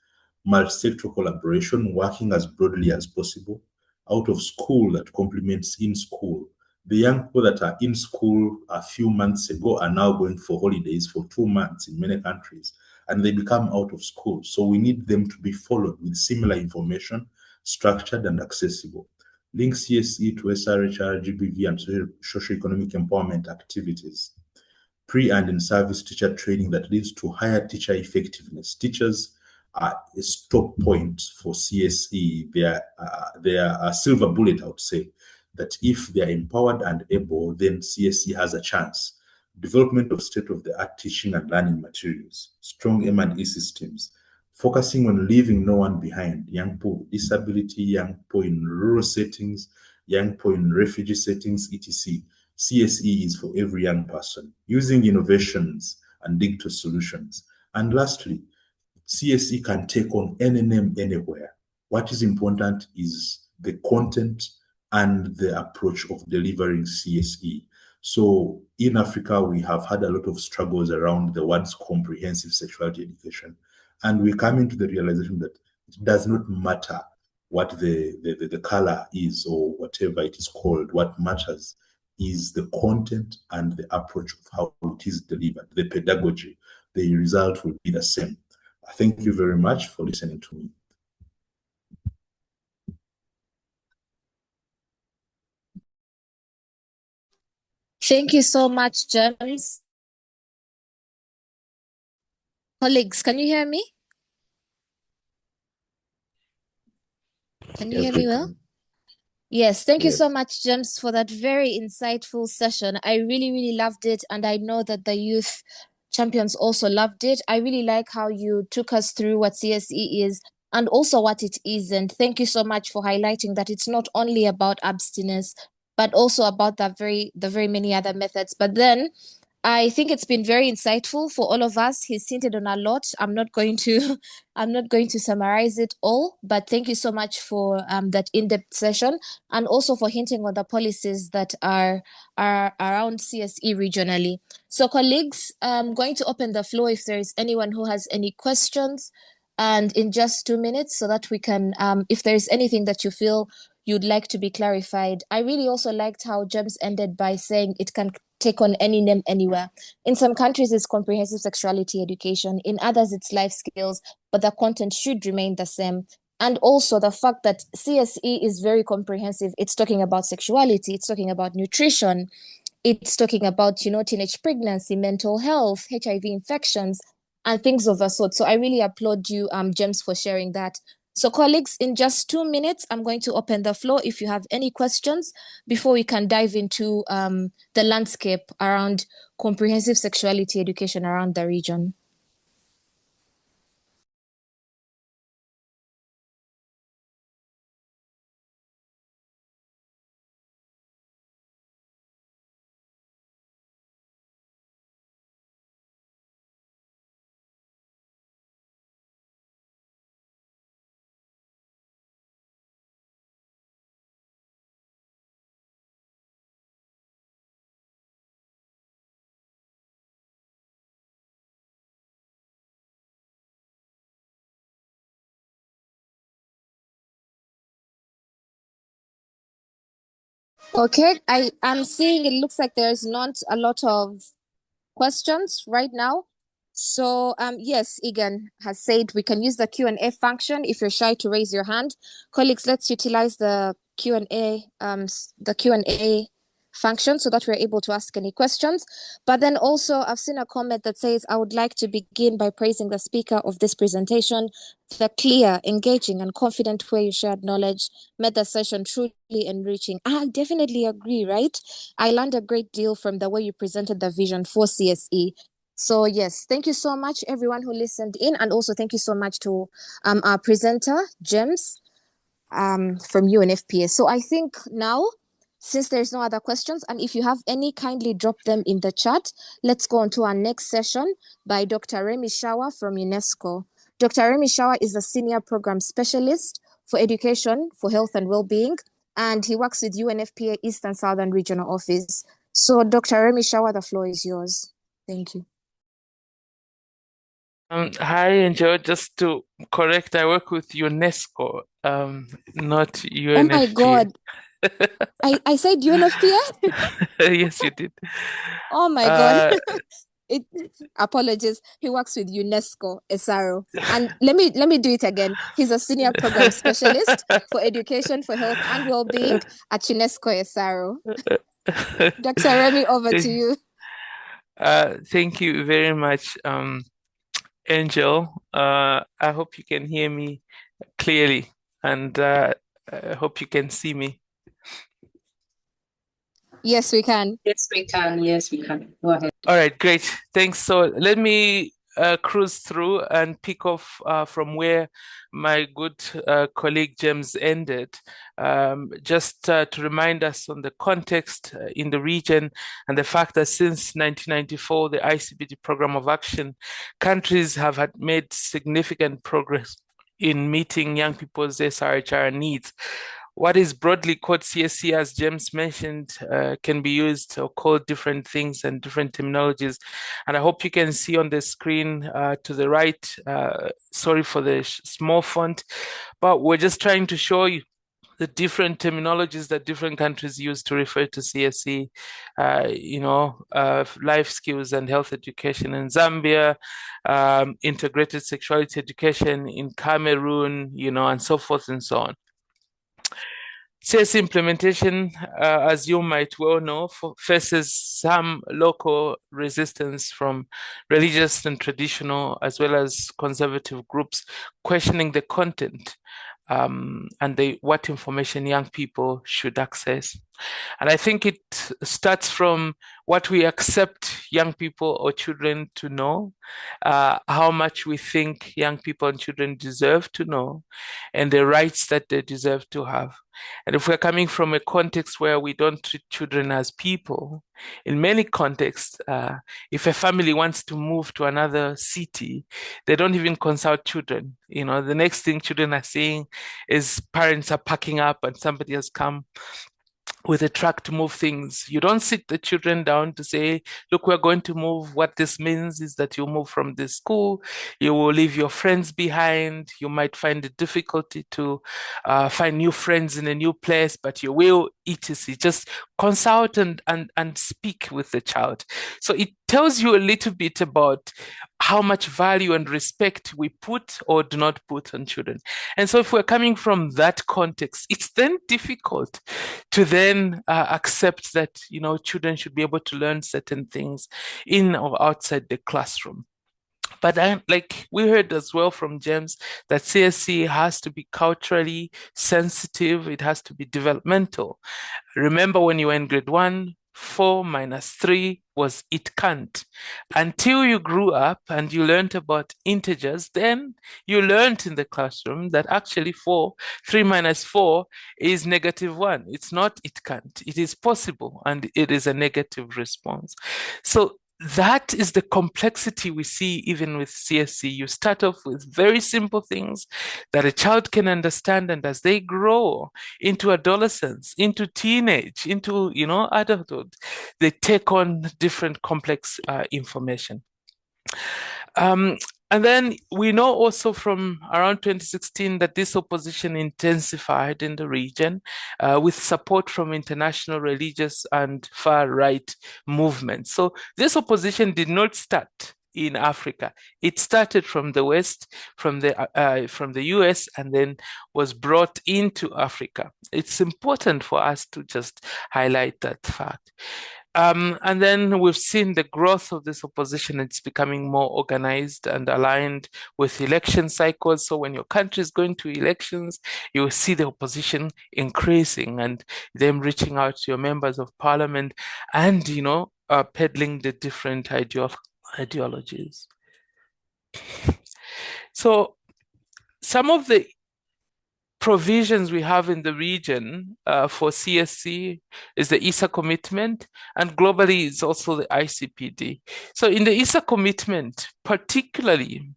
multi-sectoral collaboration, working as broadly as possible, out of school that complements in school, The young people that are in school a few months ago are now going for holidays for 2 months in many countries, and they become out of school. So we need them to be followed with similar information, structured and accessible. Link CSE to SRHR, GBV, and socio-economic empowerment activities. Pre and in-service teacher training that leads to higher teacher effectiveness. Teachers are a stop point for CSE. They are a silver bullet, I would say, that if they are empowered and able, then CSE has a chance. Development of state-of-the-art teaching and learning materials, strong M&E systems, focusing on leaving no one behind, young people with disability, young people in rural settings, young people in refugee settings, etc. CSE is for every young person, using innovations and digital solutions. And lastly, CSE can take on any name anywhere. What is important is the content and the approach of delivering CSE. So in Africa, we have had a lot of struggles around the words comprehensive sexuality education. And we come into the realization that it does not matter what the color is or whatever it is called. What matters is the content and the approach of how it is delivered, the pedagogy. The result will be the same. Thank you very much for listening to me. Thank you so much, James. Colleagues, can you hear me? Can you hear me well? Yes, thank you so much, James, for that very insightful session. I really, really loved it, and I know that the youth champions also loved it. I really like how you took us through what CSE is and also what it isn't. Thank you so much for highlighting that it's not only about abstinence, but also about the very many other methods. But then I think it's been very insightful for all of us. He's hinted on a lot. I'm not going to summarize it all, but thank you so much for that in-depth session, and also for hinting on the policies that are around CSE regionally. So colleagues, I'm going to open the floor if there is anyone who has any questions, and in just 2 minutes, so that we can, if there is anything that you feel you'd like to be clarified. I really also liked how James ended by saying it can take on any name anywhere. In some countries, it's comprehensive sexuality education. In others, it's life skills, but the content should remain the same. And also the fact that CSE is very comprehensive. It's talking about sexuality, it's talking about nutrition, it's talking about, teenage pregnancy, mental health, HIV infections, and things of the sort. So I really applaud you, James, for sharing that. So colleagues, in just 2 minutes, I'm going to open the floor if you have any questions before we can dive into the landscape around comprehensive sexuality education around the region. Okay, I'm seeing it looks like there's not a lot of questions right now. So yes, Egan has said we can use the Q&A function if you're shy to raise your hand. Colleagues, let's utilize the Q&A function so that we're able to ask any questions. But then also I've seen a comment that says, I would like to begin by praising the speaker of this presentation. The clear, engaging, and confident way you shared knowledge made the session truly enriching. I definitely agree, right? I learned a great deal from the way you presented the vision for CSE. So yes, thank you so much, everyone who listened in, and also thank you so much to our presenter, James, from UNFPA. So I think now, since there's no other questions, and if you have any, kindly drop them in the chat. Let's go on to our next session by Dr. Remy Shawa from UNESCO. Dr. Remy Shawa is a senior program specialist for education for health and well-being, and he works with UNFPA East and Southern Regional Office. So Dr. Remy Shawa, the floor is yours. Thank you. Hi, Angel. Just to correct, I work with UNESCO, not UNFPA. Oh my God. I said UNFPA? Yes, you did. Oh my God. Apologies. He works with UNESCO ESARO. And let me do it again. He's a senior program specialist for education for health and well-being at UNESCO ESARO. Dr. Remy, over to you. Thank you very much, Angel. I hope you can hear me clearly, and I hope you can see me. Yes, we can. Yes, we can. Yes, we can. Go ahead. All right, great. Thanks. So let me cruise through and pick off from where my good colleague James ended, just to remind us on the context in the region and the fact that since 1994, the ICPD Program of Action, countries have made significant progress in meeting young people's SRHR needs. What is broadly called CSC, as James mentioned, can be used or called different things and different terminologies. And I hope you can see on the screen to the right, sorry for the small font, but we're just trying to show you the different terminologies that different countries use to refer to CSC, life skills and health education in Zambia, integrated sexuality education in Cameroon, and so forth and so on. CSC implementation, as you might well know, faces some local resistance from religious and traditional, as well as conservative groups, questioning the content and what information young people should access. And I think it starts from what we accept young people or children to know, how much we think young people and children deserve to know, and the rights that they deserve to have. And if we're coming from a context where we don't treat children as people, in many contexts, if a family wants to move to another city, they don't even consult children. The next thing children are seeing is parents are packing up and somebody has come with a truck to move things. You don't sit the children down to say, look, we're going to move. What this means is that you move from this school, you will leave your friends behind, you might find it difficulty to find new friends in a new place, but you will, etc. Just consult and speak with the child. So it tells you a little bit about how much value and respect we put or do not put on children. And so if we're coming from that context, it's then difficult to then accept that, children should be able to learn certain things in or outside the classroom. But like we heard as well from James, that CSC has to be culturally sensitive. It has to be developmental. Remember when you were in grade 1, 4 minus 3 was it can't. Until you grew up and you learned about integers, then you learned in the classroom that actually 3 minus 4 is -1. It's not it can't. It is possible, and it is a negative response. So that is the complexity we see even with CSC. You start off with very simple things that a child can understand, and as they grow into adolescence, into teenage, into adulthood, they take on different complex information. And then we know also from around 2016 that this opposition intensified in the region with support from international religious and far-right movements. So this opposition did not start in Africa. It started from the West, from the US, and then was brought into Africa. It's important for us to just highlight that fact. And then we've seen the growth of this opposition. It's becoming more organized and aligned with election cycles. So when your country is going to elections, you will see the opposition increasing and them reaching out to your members of parliament and, peddling the different ideologies. So some of the provisions we have in the region for CSC is the ESA commitment, and globally it's also the ICPD. So in the ESA commitment, particularly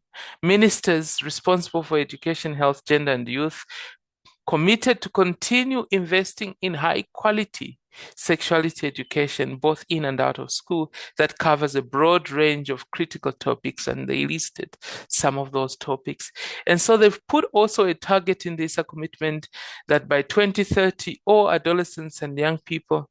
ministers responsible for education, health, gender, and youth committed to continue investing in high quality sexuality education, both in and out of school, that covers a broad range of critical topics, and they listed some of those topics. And so they've put also a target in the ESA commitment that by 2030, all adolescents and young people,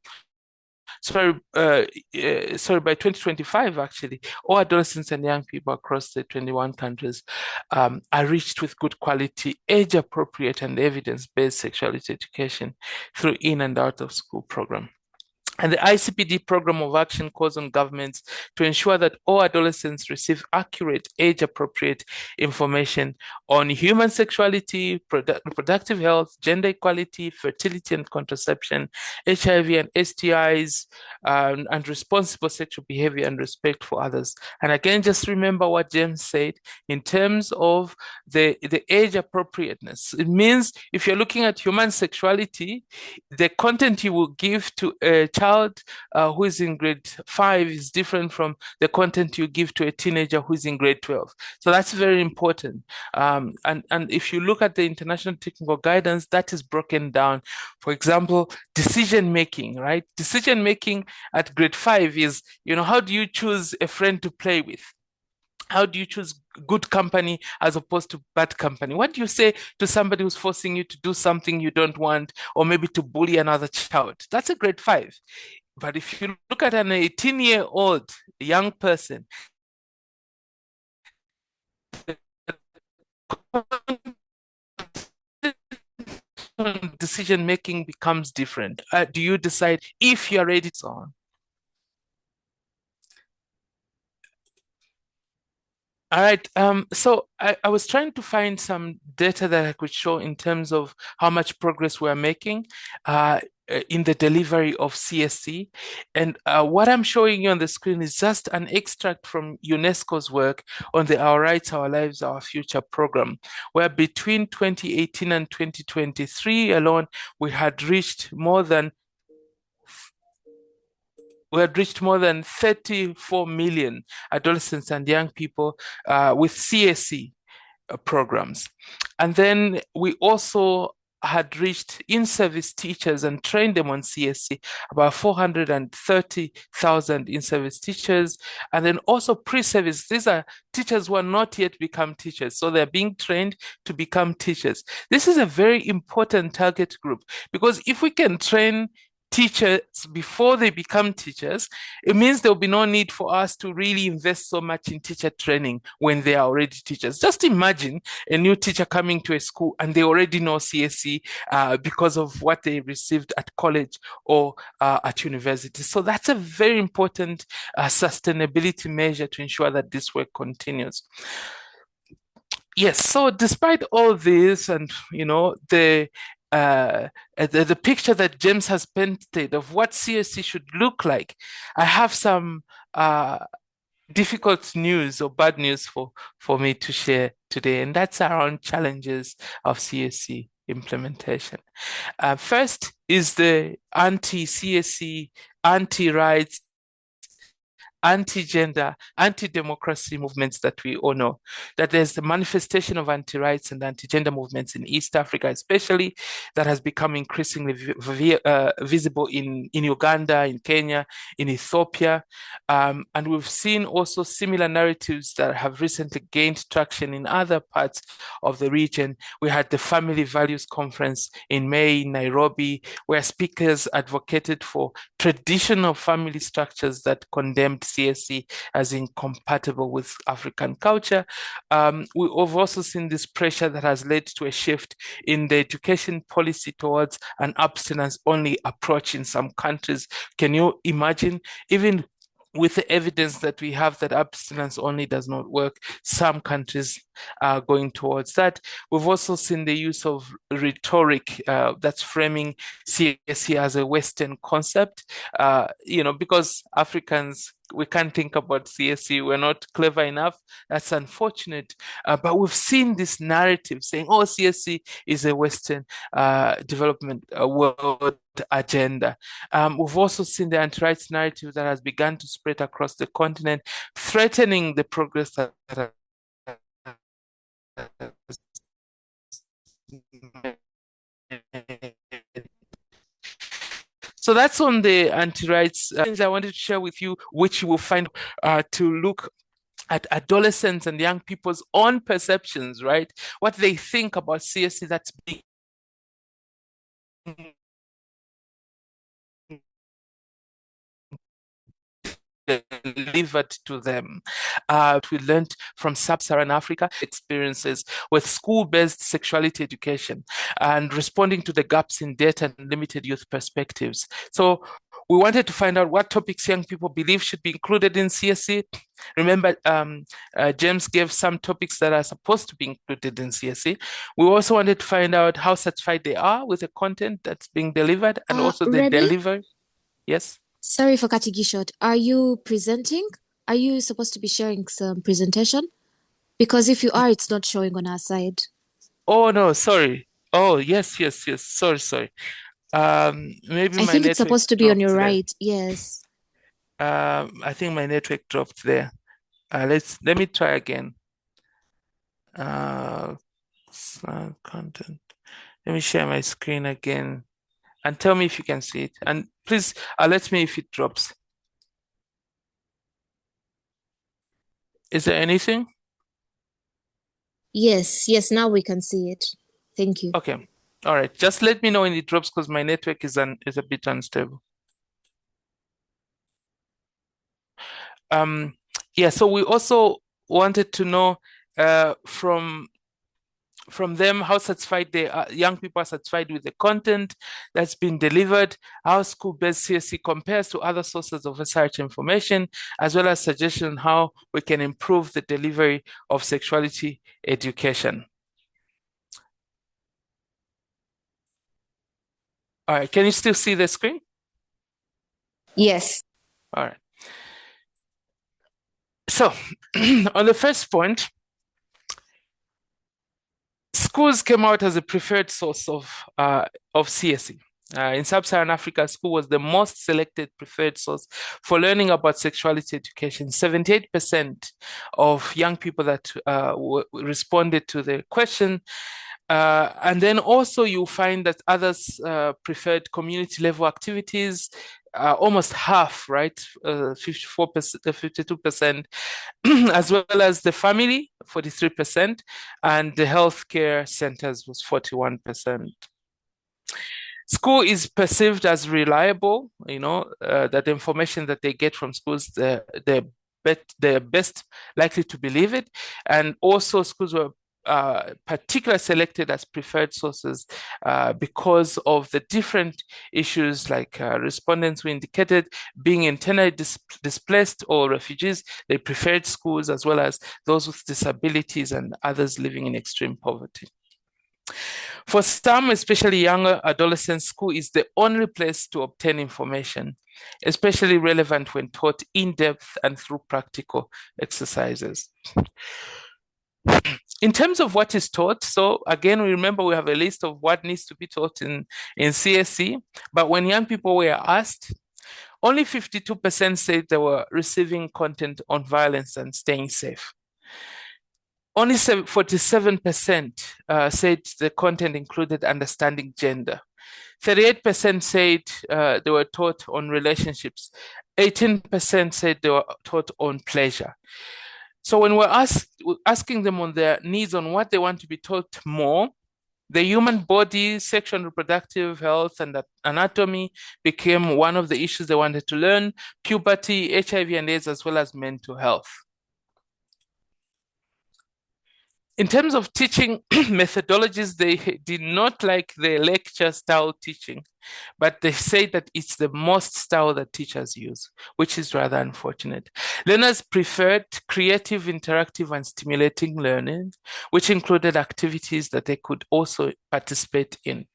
by 2025, actually, all adolescents and young people across the 21 countries are reached with good quality, age-appropriate and evidence-based sexuality education through in and out of school program. And the ICPD program of action calls on governments to ensure that all adolescents receive accurate, age-appropriate information on human sexuality, reproductive health, gender equality, fertility and contraception, HIV and STIs, and responsible sexual behavior and respect for others. And again, just remember what James said in terms of the age appropriateness. It means if you're looking at human sexuality, the content you will give to a child who is in grade 5 is different from the content you give to a teenager who's in grade 12. So that's very important. And if you look at the international technical guidance, that is broken down. For example, decision making, right? Decision making at grade 5 is, how do you choose a friend to play with? How do you choose good company as opposed to bad company? What do you say to somebody who's forcing you to do something you don't want, or maybe to bully another child? That's a grade 5. But if you look at an 18-year-old young person, decision making becomes different. Do you decide if you're ready to on? All right. So I was trying to find some data that I could show in terms of how much progress we're making in the delivery of CSC. And what I'm showing you on the screen is just an extract from UNESCO's work on the Our Rights, Our Lives, Our Future program, where between 2018 and 2023 alone, we had reached more than 34 million adolescents and young people with CSC programs. And then we also had reached in-service teachers and trained them on CSC, about 430,000 in-service teachers. And then also pre-service, these are teachers who are not yet become teachers. So they're being trained to become teachers. This is a very important target group, because if we can train teachers before they become teachers, it means there'll be no need for us to really invest so much in teacher training when they are already teachers. Just imagine a new teacher coming to a school and they already know CSC because of what they received at college or at university. So that's a very important sustainability measure to ensure that this work continues. Yes, so despite all this and, the picture that James has painted of what CSC should look like, I have some difficult news or bad news for me to share today, and that's around challenges of CSC implementation. First is the anti-CSC, anti-rights, anti-gender, anti-democracy movements that we all know. That there's the manifestation of anti-rights and anti-gender movements in East Africa, especially, that has become increasingly visible in Uganda, in Kenya, in Ethiopia. And we've seen also similar narratives that have recently gained traction in other parts of the region. We had the Family Values Conference in May in Nairobi, where speakers advocated for traditional family structures that condemned CSC as incompatible with African culture. We've also seen this pressure that has led to a shift in the education policy towards an abstinence-only approach in some countries. Can you imagine? Even with the evidence that we have that abstinence only does not work, some countries are going towards that. We've also seen the use of rhetoric that's framing CSC as a Western concept, because Africans, we can't think about CSC, we're not clever enough. That's unfortunate. But we've seen this narrative saying, oh, CSC is a Western development world agenda. We've also seen the anti-rights narrative that has begun to spread across the continent, threatening the progress that So that's on the anti-rights things I wanted to share with you, which you will find to look at adolescents and young people's own perceptions, right? What they think about CSE that's being delivered to them. We learned from sub-Saharan Africa experiences with school-based sexuality education and responding to the gaps in data and limited youth perspectives. So we wanted to find out what topics young people believe should be included in CSE. Remember, James gave some topics that are supposed to be included in CSE. We also wanted to find out how satisfied they are with the content that's being delivered and also the Remy? delivery. Yes? Sorry for cutting you short. Are you presenting? Are you supposed to be sharing some presentation? Because if you are, it's not showing on our side. Oh, no, sorry. Oh, yes. Sorry. Maybe I my think it's network supposed to be on your dropped there. right. Yes. I think my network dropped there. Let me try again. Slide content. Let me share my screen again and tell me if you can see it. And please alert me if it drops. Is there anything? Yes. Now we can see it. Thank you. Okay. All right. Just let me know when it drops because my network is a bit unstable. Yeah, so we also wanted to know from them how satisfied young people are satisfied with the content that's been delivered, how school-based CSE compares to other sources of research information, as well as suggestions on how we can improve the delivery of sexuality education. All right, can you still see the screen? Yes. All right. So on the first point, schools came out as a preferred source of CSE. In sub-Saharan Africa, school was the most selected preferred source for learning about sexuality education. 78% of young people that responded to the question. And then also you'll find that others preferred community level activities, almost half, right? 54%, 52%, as well as the family, 43%, and the healthcare centers was 41%. School is perceived as reliable, that the information that they get from schools, they're best likely to believe it. And also schools were particularly selected as preferred sources because of the different issues, like respondents who indicated being internally displaced or refugees. They preferred schools, as well as those with disabilities and others living in extreme poverty. For some, especially younger adolescents, school is the only place to obtain information, especially relevant when taught in depth and through practical exercises. In terms of what is taught, so again, remember we have a list of what needs to be taught in CSE, but when young people were asked, only 52% said they were receiving content on violence and staying safe. Only 47% said the content included understanding gender. 38% said they were taught on relationships. 18% said they were taught on pleasure. So when we're asking them on their needs, on what they want to be taught more, the human body, sexual and reproductive health, and anatomy became one of the issues they wanted to learn, puberty, HIV and AIDS, as well as mental health. In terms of teaching methodologies, they did not like the lecture style teaching, but they say that it's the most style that teachers use, which is rather unfortunate. Learners preferred creative, interactive, and stimulating learning, which included activities that they could also participate in.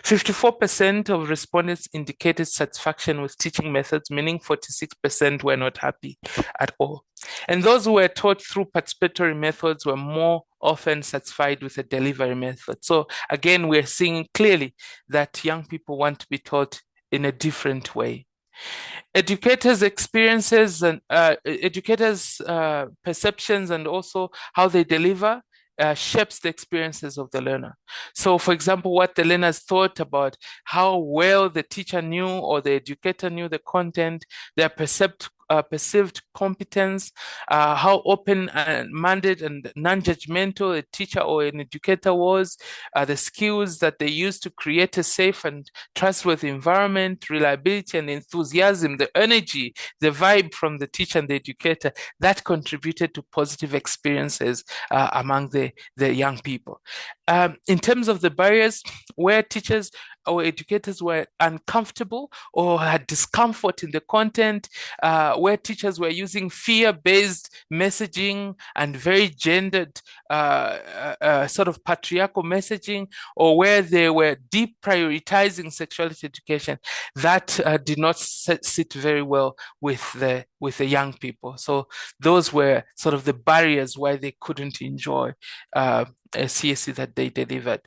54% of respondents indicated satisfaction with teaching methods, meaning 46% were not happy at all. And those who were taught through participatory methods were more often satisfied with the delivery method. So again, we're seeing clearly that young people want to be taught in a different way. Educators' experiences and educators' perceptions and also how they deliver shapes the experiences of the learner. So, for example, what the learners thought about how well the teacher knew or the educator knew the content, their perceived competence, how open-minded and non-judgmental a teacher or an educator was, the skills that they used to create a safe and trustworthy environment, reliability and enthusiasm, the energy, the vibe from the teacher and the educator, that contributed to positive experiences among the young people. In terms of the barriers, where teachers or educators were uncomfortable or had discomfort in the content, where teachers were using fear-based messaging and very gendered sort of patriarchal messaging, or where they were deep prioritizing sexuality education, that did not sit very well with the young people. So those were sort of the barriers why they couldn't enjoy a CSE that they delivered.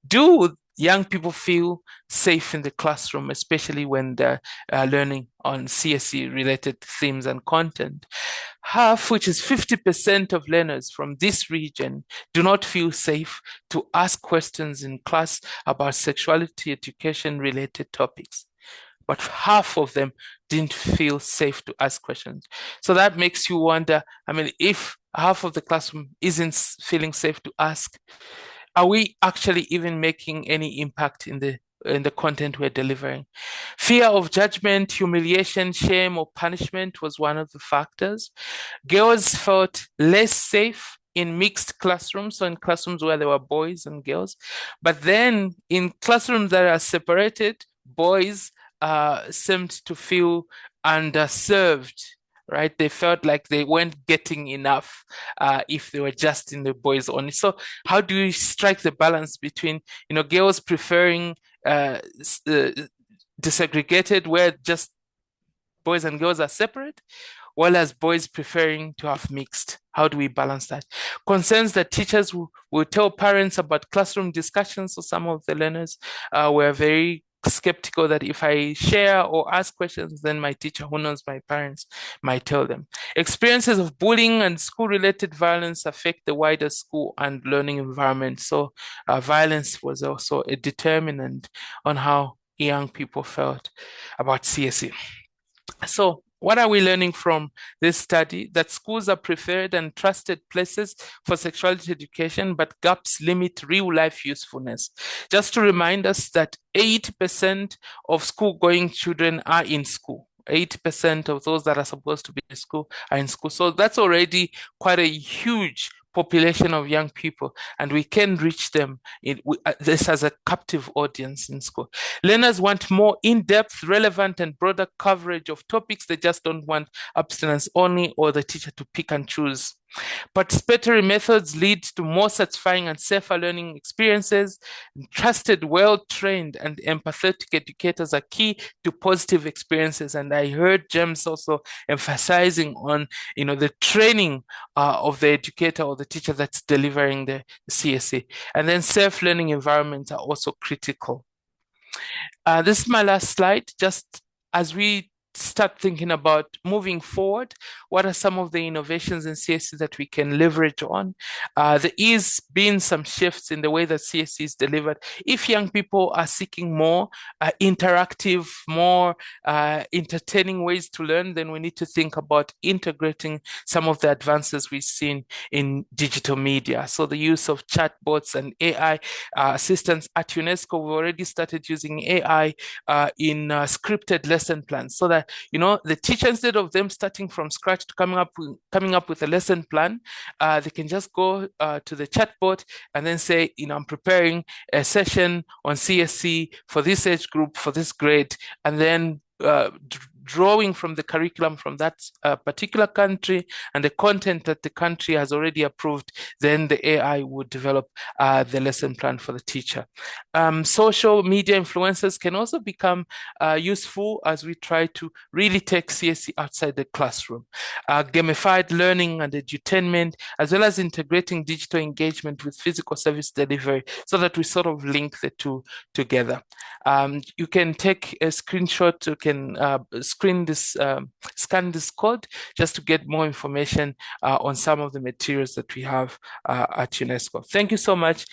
Do young people feel safe in the classroom, especially when they're learning on CSE related themes and content? Half, which is 50% of learners from this region, do not feel safe to ask questions in class about sexuality education related topics. But half of them didn't feel safe to ask questions. So that makes you wonder, I mean, if half of the classroom isn't feeling safe to ask, are we actually even making any impact in the content we're delivering? Fear of judgment, humiliation, shame, or punishment was one of the factors. Girls felt less safe in mixed classrooms, so in classrooms where there were boys and girls. But then in classrooms that are separated, boys seemed to feel underserved, right? They felt like they weren't getting enough if they were just in the boys only. So how do you strike the balance between, girls preferring desegregated where just boys and girls are separate, while as boys preferring to have mixed? How do we balance that? Concerns that teachers will tell parents about classroom discussions. So some of the learners were very skeptical that if I share or ask questions, then my teacher, who knows, my parents, might tell them. Experiences of bullying and school-related violence affect the wider school and learning environment. So violence was also a determinant on how young people felt about CSE. So what are we learning from this study? That schools are preferred and trusted places for sexuality education, but gaps limit real-life usefulness. Just to remind us that 80% of school-going children are in school. 80% of those that are supposed to be in school are in school. So that's already quite a huge population of young people, and we can reach them this as a captive audience in school. Learners want more in-depth, relevant, and broader coverage of topics. They just don't want abstinence only or the teacher to pick and choose. Participatory methods lead to more satisfying and safer learning experiences. Trusted, well-trained, and empathetic educators are key to positive experiences. And I heard James also emphasizing on, the training of the educator or the teacher that's delivering the CSE. And then safe learning environments are also critical. This is my last slide. Just as we start thinking about moving forward, what are some of the innovations in CSE that we can leverage on? There is been some shifts in the way that CSE is delivered. If young people are seeking more interactive, more entertaining ways to learn, then we need to think about integrating some of the advances we've seen in digital media. So the use of chatbots and AI assistants at UNESCO, we've already started using AI in scripted lesson plans, so that the teacher, instead of them starting from scratch to coming up with a lesson plan, they can just go to the chatbot and then say, I'm preparing a session on CSE for this age group, for this grade, and then drawing from the curriculum from that particular country and the content that the country has already approved, then the AI would develop the lesson plan for the teacher. Social media influencers can also become useful as we try to really take CSE outside the classroom. Gamified learning and edutainment, as well as integrating digital engagement with physical service delivery, so that we sort of link the two together. You can take a screenshot, you can scan this code just to get more information on some of the materials that we have at UNESCO. Thank you so much,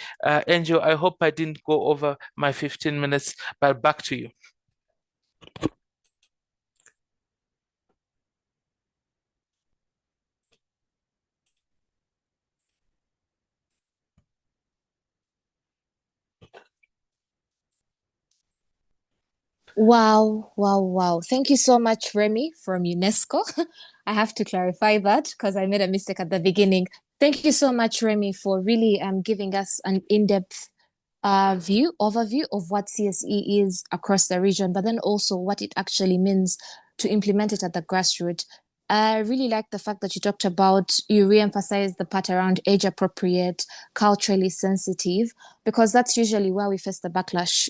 Angel. I hope I didn't go over my 15 minutes, but back to you. Wow, wow, wow. Thank you so much, Remy from UNESCO. I have to clarify that because I made a mistake at the beginning. Thank you so much, Remy, for really giving us an in-depth overview of what CSE is across the region, but then also what it actually means to implement it at the grassroots. I really like the fact that you re-emphasize the part around age appropriate, culturally sensitive, because that's usually where we face the backlash,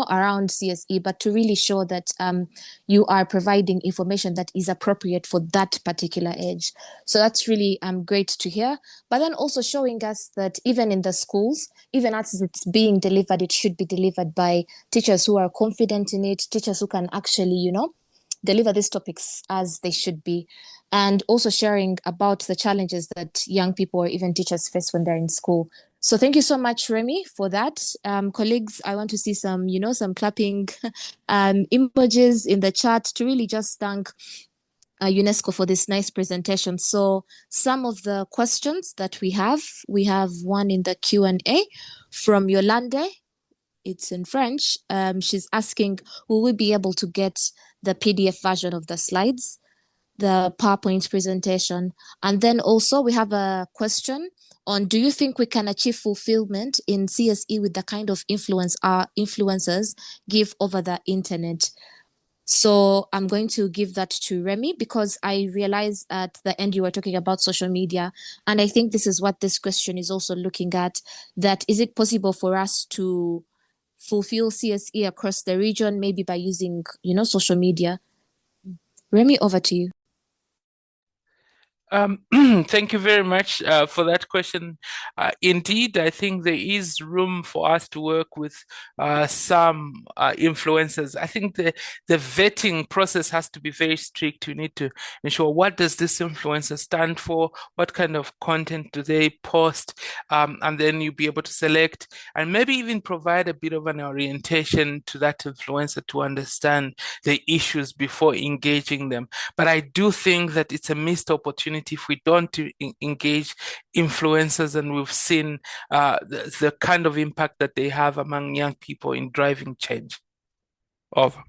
around CSE, but to really show that you are providing information that is appropriate for that particular age. So that's really great to hear. But then also showing us that even in the schools, even as it's being delivered, it should be delivered by teachers who are confident in it, teachers who can actually, deliver these topics as they should be, and also sharing about the challenges that young people or even teachers face when they're in school. So thank you so much, Remy, for that. Colleagues, I want to see some clapping emojis in the chat to really just thank UNESCO for this nice presentation. So some of the questions that we have one in the Q&A from Yolande. It's in French. She's asking, will we be able to get the PDF version of the slides, the PowerPoint presentation? And then also we have a question on, do you think we can achieve fulfillment in CSE with the kind of influence our influencers give over the internet? So I'm going to give that to Remy because I realized at the end you were talking about social media. And I think this is what this question is also looking at, that is it possible for us to fulfill CSE across the region, maybe by using, social media? Remy, over to you. Thank you very much for that question. Indeed, I think there is room for us to work with some influencers. I think the vetting process has to be very strict. You need to ensure, what does this influencer stand for? What kind of content do they post? And then you'll be able to select and maybe even provide a bit of an orientation to that influencer to understand the issues before engaging them. But I do think that it's a missed opportunity if we don't engage influencers, and we've seen the kind of impact that they have among young people in driving change. Over.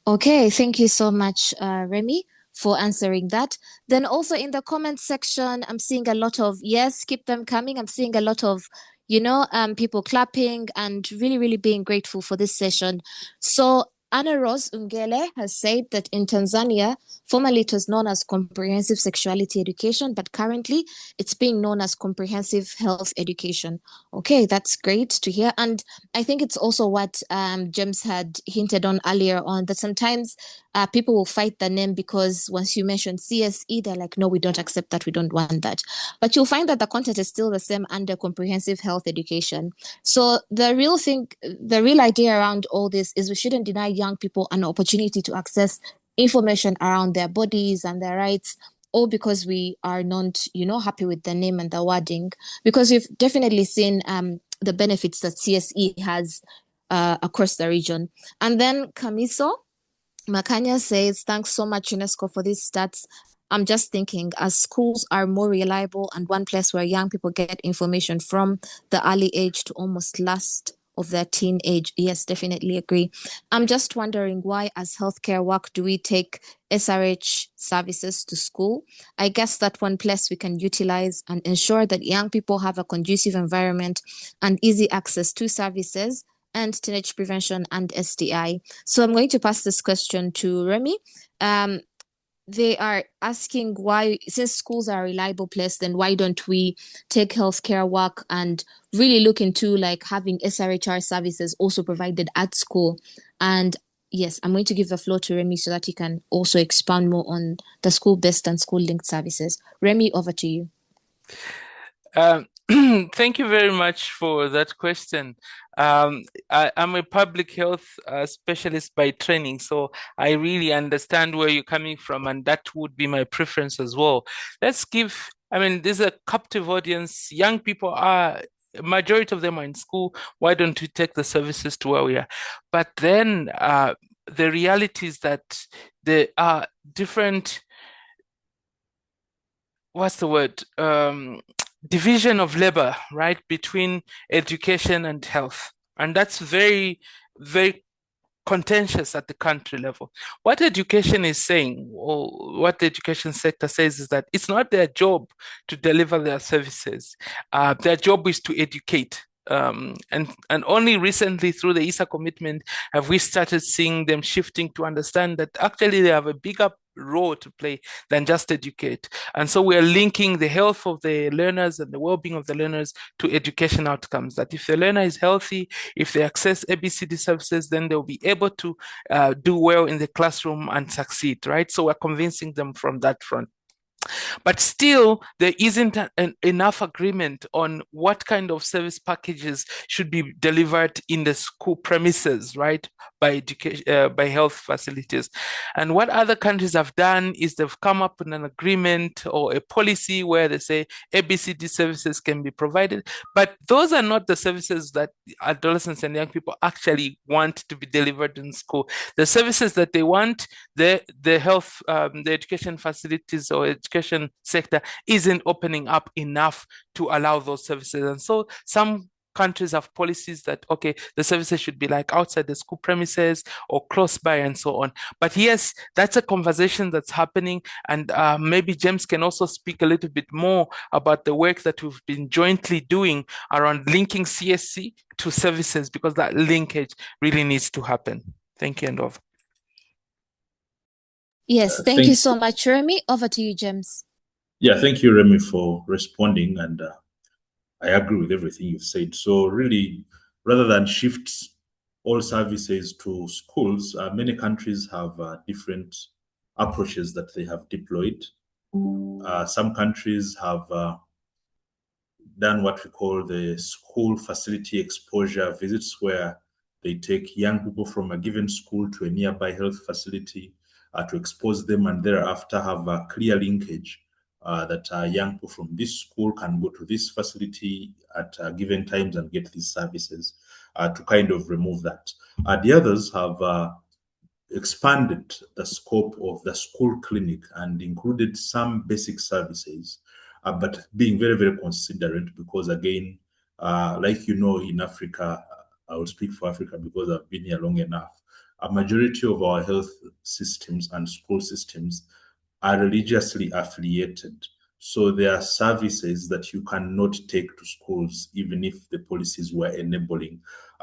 Okay, thank you so much, Remy, for answering that. Then also in the comment section, I'm seeing a lot of, yes, keep them coming. I'm seeing a lot of, people clapping and really, really being grateful for this session. So Anna Rose Ungele has said that in Tanzania, formerly it was known as Comprehensive Sexuality Education, but currently it's being known as Comprehensive Health Education. Okay, that's great to hear. And I think it's also what James had hinted on earlier on, that sometimes people will fight the name because once you mention CSE, they're like, no, we don't accept that, we don't want that. But you'll find that the content is still the same under Comprehensive Health Education. So the real idea around all this is we shouldn't deny young people an opportunity to access information around their bodies and their rights, all because we are not, happy with the name and the wording, because we've definitely seen the benefits that CSE has across the region. And then Kamiso Makanya says, thanks so much, UNESCO, for these stats. I'm just thinking, as schools are more reliable and one place where young people get information from the early age to almost last of their teenage. Yes, definitely agree. I'm just wondering, why as healthcare work do we take SRH services to school? I guess that one place we can utilize and ensure that young people have a conducive environment and easy access to services and teenage prevention and STI. So I'm going to pass this question to Remy. They are asking why, since schools are a reliable place, then why don't we take healthcare work and really look into like having SRHR services also provided at school? And yes, I'm going to give the floor to Remy so that he can also expound more on the school-based and school-linked services. Remy, over to you. Thank you very much for that question. I'm a public health specialist by training, so I really understand where you're coming from, and that would be my preference as well. There's a captive audience. Young people majority of them are in school. Why don't we take the services to where we are? But then the reality is that there are different, division of labor, right, between education and health. And that's very, very contentious at the country level. What education is saying, or what the education sector says, is that it's not their job to deliver their services. Their job is to educate. And only recently through the ESA commitment have we started seeing them shifting to understand that actually they have a bigger role to play than just educate. And so we are linking the health of the learners and the well-being of the learners to education outcomes. That if the learner is healthy, if they access ABCD services, then they'll be able to do well in the classroom and succeed, right? So we're convincing them from that front. But still, there isn't enough agreement on what kind of service packages should be delivered in the school premises, right, by education, by health facilities. And what other countries have done is they've come up with an agreement or a policy where they say ABCD services can be provided, but those are not the services that adolescents and young people actually want to be delivered in school. The services that they want, the health, the education facilities or education sector isn't opening up enough to allow those services. And so some countries have policies that, okay, the services should be like outside the school premises or close by and so on. But yes, that's a conversation that's happening. And maybe James can also speak a little bit more about the work that we've been jointly doing around linking CSC to services, because that linkage really needs to happen. Thank you, and over. Yes, thank you so much, Remy. Over to you, James. Yeah, thank you, Remy, for responding. And I agree with everything you've said. So really, rather than shift all services to schools, many countries have different approaches that they have deployed. Some countries have done what we call the school facility exposure visits, where they take young people from a given school to a nearby health facility to expose them, and thereafter have a clear linkage that young people from this school can go to this facility at given times and get these services to kind of remove that. The others have expanded the scope of the school clinic and included some basic services, but being very, very considerate, because again, like you know, in Africa, I will speak for Africa because I've been here long enough, a majority of our health systems and school systems are religiously affiliated. So there are services that you cannot take to schools, even if the policies were enabling.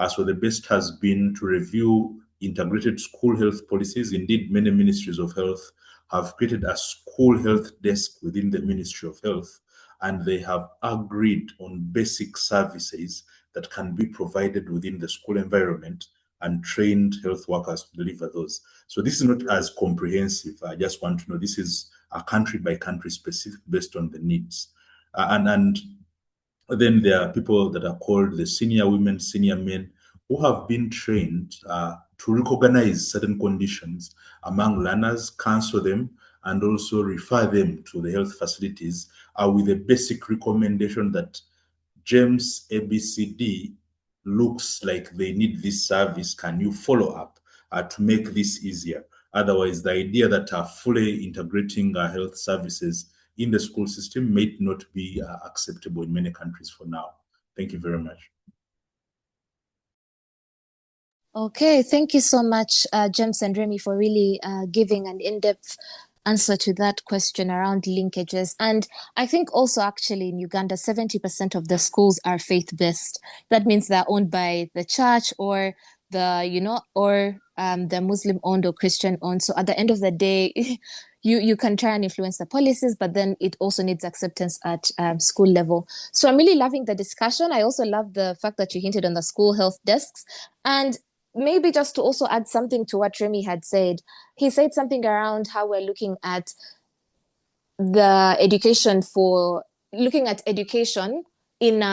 So the best has been to review integrated school health policies. Indeed, many ministries of health have created a school health desk within the Ministry of Health, and they have agreed on basic services that can be provided within the school environment and trained health workers to deliver those. So this is not as comprehensive. I just want to know this is a country by country specific based on the needs. And then there are people that are called the senior women, senior men, who have been trained to recognize certain conditions among learners, counsel them, and also refer them to the health facilities with a basic recommendation that James ABCD looks like they need this service. Can you follow up to make this easier? Otherwise, the idea that fully integrating health services in the school system may not be acceptable in many countries for now. Thank you very much. Okay, thank you so much, James and Remy, for really giving an in-depth answer to that question around linkages. And I think also actually in Uganda, 70% of the schools are faith-based. That means they're owned by the church or the Muslim-owned or Christian-owned. So at the end of the day, you can try and influence the policies, but then it also needs acceptance at school level. So I'm really loving the discussion. I also love the fact that you hinted on the school health desks. And maybe just to also add something to what Remy had said, he said something around how we're looking at the education for looking at education in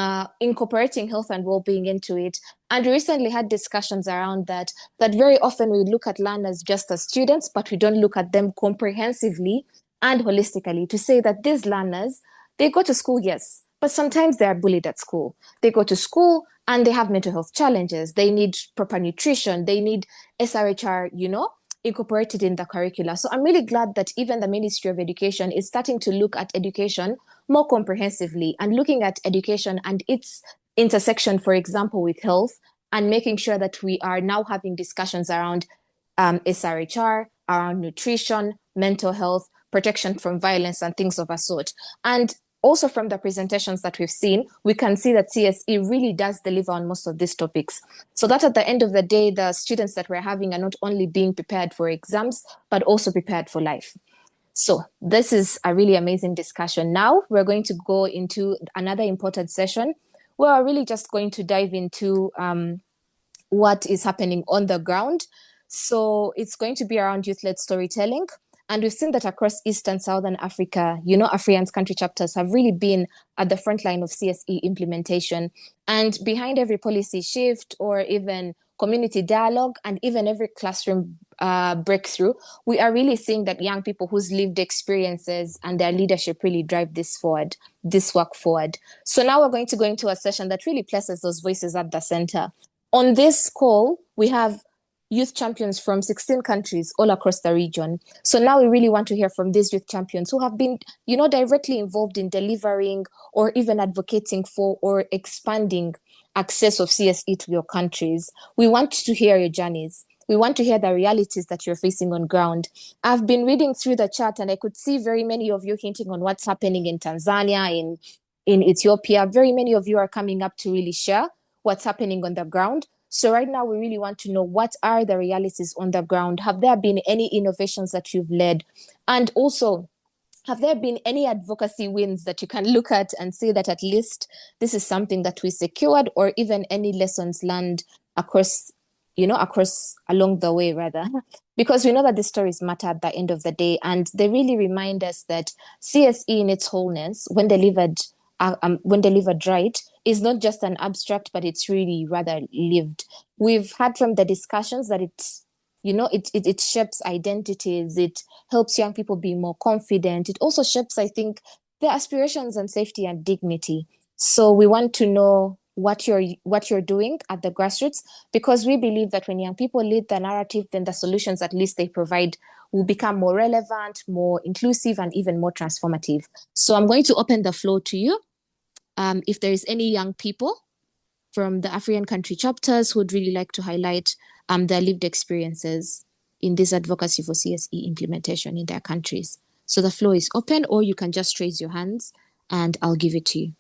incorporating health and well-being into it. And we recently had discussions around that very often we look at learners just as students, but we don't look at them comprehensively and holistically to say that these learners, they go to school, yes, but sometimes they are bullied at school. They go to school and they have mental health challenges. They need proper nutrition. They need SRHR, incorporated in the curricula. So I'm really glad that even the Ministry of Education is starting to look at education more comprehensively and looking at education and its intersection, for example, with health, and making sure that we are now having discussions around SRHR, around nutrition, mental health, protection from violence, and things of a sort. And also from the presentations that we've seen, we can see that CSE really does deliver on most of these topics. So that at the end of the day, the students that we're having are not only being prepared for exams, but also prepared for life. So this is a really amazing discussion. Now we're going to go into another important session where we're really just going to dive into what is happening on the ground. So it's going to be around youth-led storytelling. And we've seen that across East and Southern Africa, AfriYan's country chapters have really been at the front line of CSE implementation. And behind every policy shift or even community dialogue and even every classroom breakthrough, we are really seeing that young people whose lived experiences and their leadership really drive this work forward. So now we're going to go into a session that really places those voices at the center. On this call, we have youth champions from 16 countries all across the region. So now we really want to hear from these youth champions who have been, directly involved in delivering or even advocating for or expanding access of CSE to your countries. We want to hear your journeys. We want to hear the realities that you're facing on ground. I've been reading through the chat and I could see very many of you hinting on what's happening in Tanzania, in Ethiopia. Very many of you are coming up to really share what's happening on the ground. So right now, we really want to know what are the realities on the ground. Have there been any innovations that you've led? And also, have there been any advocacy wins that you can look at and say that at least this is something that we secured, or even any lessons learned across along the way, rather? Because we know that the stories matter at the end of the day, and they really remind us that CSE in its wholeness, when delivered right, is not just an abstract, but it's really rather lived. We've heard from the discussions that it shapes identities. It helps young people be more confident. It also shapes, I think, their aspirations and safety and dignity. So we want to know what you're doing at the grassroots, because we believe that when young people lead the narrative, then the solutions at least they provide will become more relevant, more inclusive, and even more transformative. So I'm going to open the floor to you. If there is any young people from the AfriYan country chapters who would really like to highlight their lived experiences in this advocacy for CSE implementation in their countries. So the floor is open, or you can just raise your hands and I'll give it to you.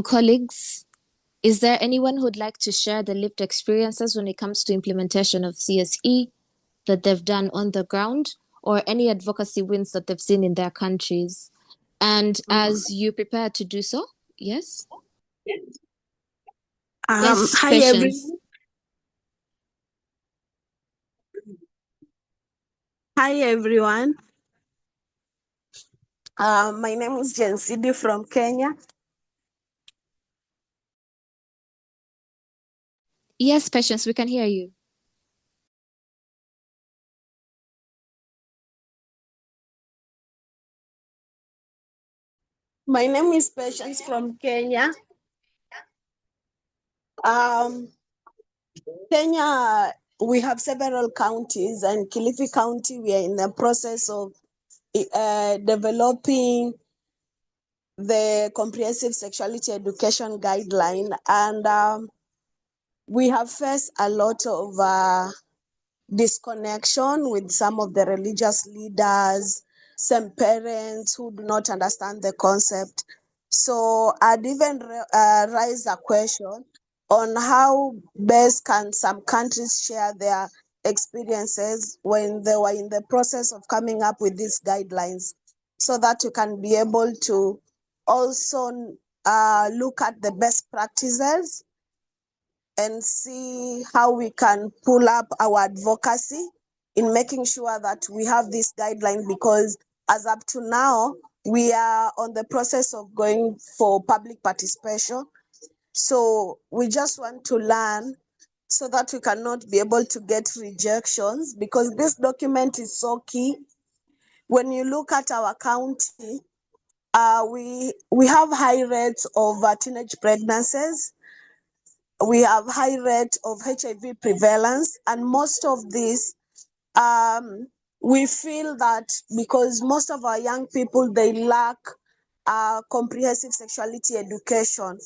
Colleagues, is there anyone who'd like to share the lived experiences when it comes to implementation of CSE that they've done on the ground, or any advocacy wins that they've seen in their countries? And as you prepare to do so, yes? Yes, Hi, Patience. Hi, everyone. My name is Jensidi from Kenya. Yes, Patience, we can hear you. My name is Patience from Kenya. Kenya, we have several counties, and Kilifi County, we are in the process of developing the Comprehensive Sexuality Education guideline, and we have faced a lot of disconnection with some of the religious leaders, some parents who do not understand the concept. So I'd even raise a question on how best can some countries share their experiences when they were in the process of coming up with these guidelines, so that you can be able to also look at the best practices and see how we can pull up our advocacy in making sure that we have this guideline, because as up to now, we are on the process of going for public participation. So we just want to learn so that we cannot be able to get rejections, because this document is so key. When you look at our county, we have high rates of teenage pregnancies. We have high rate of HIV prevalence, and most of this, we feel that because most of our young people, they lack comprehensive sexuality education,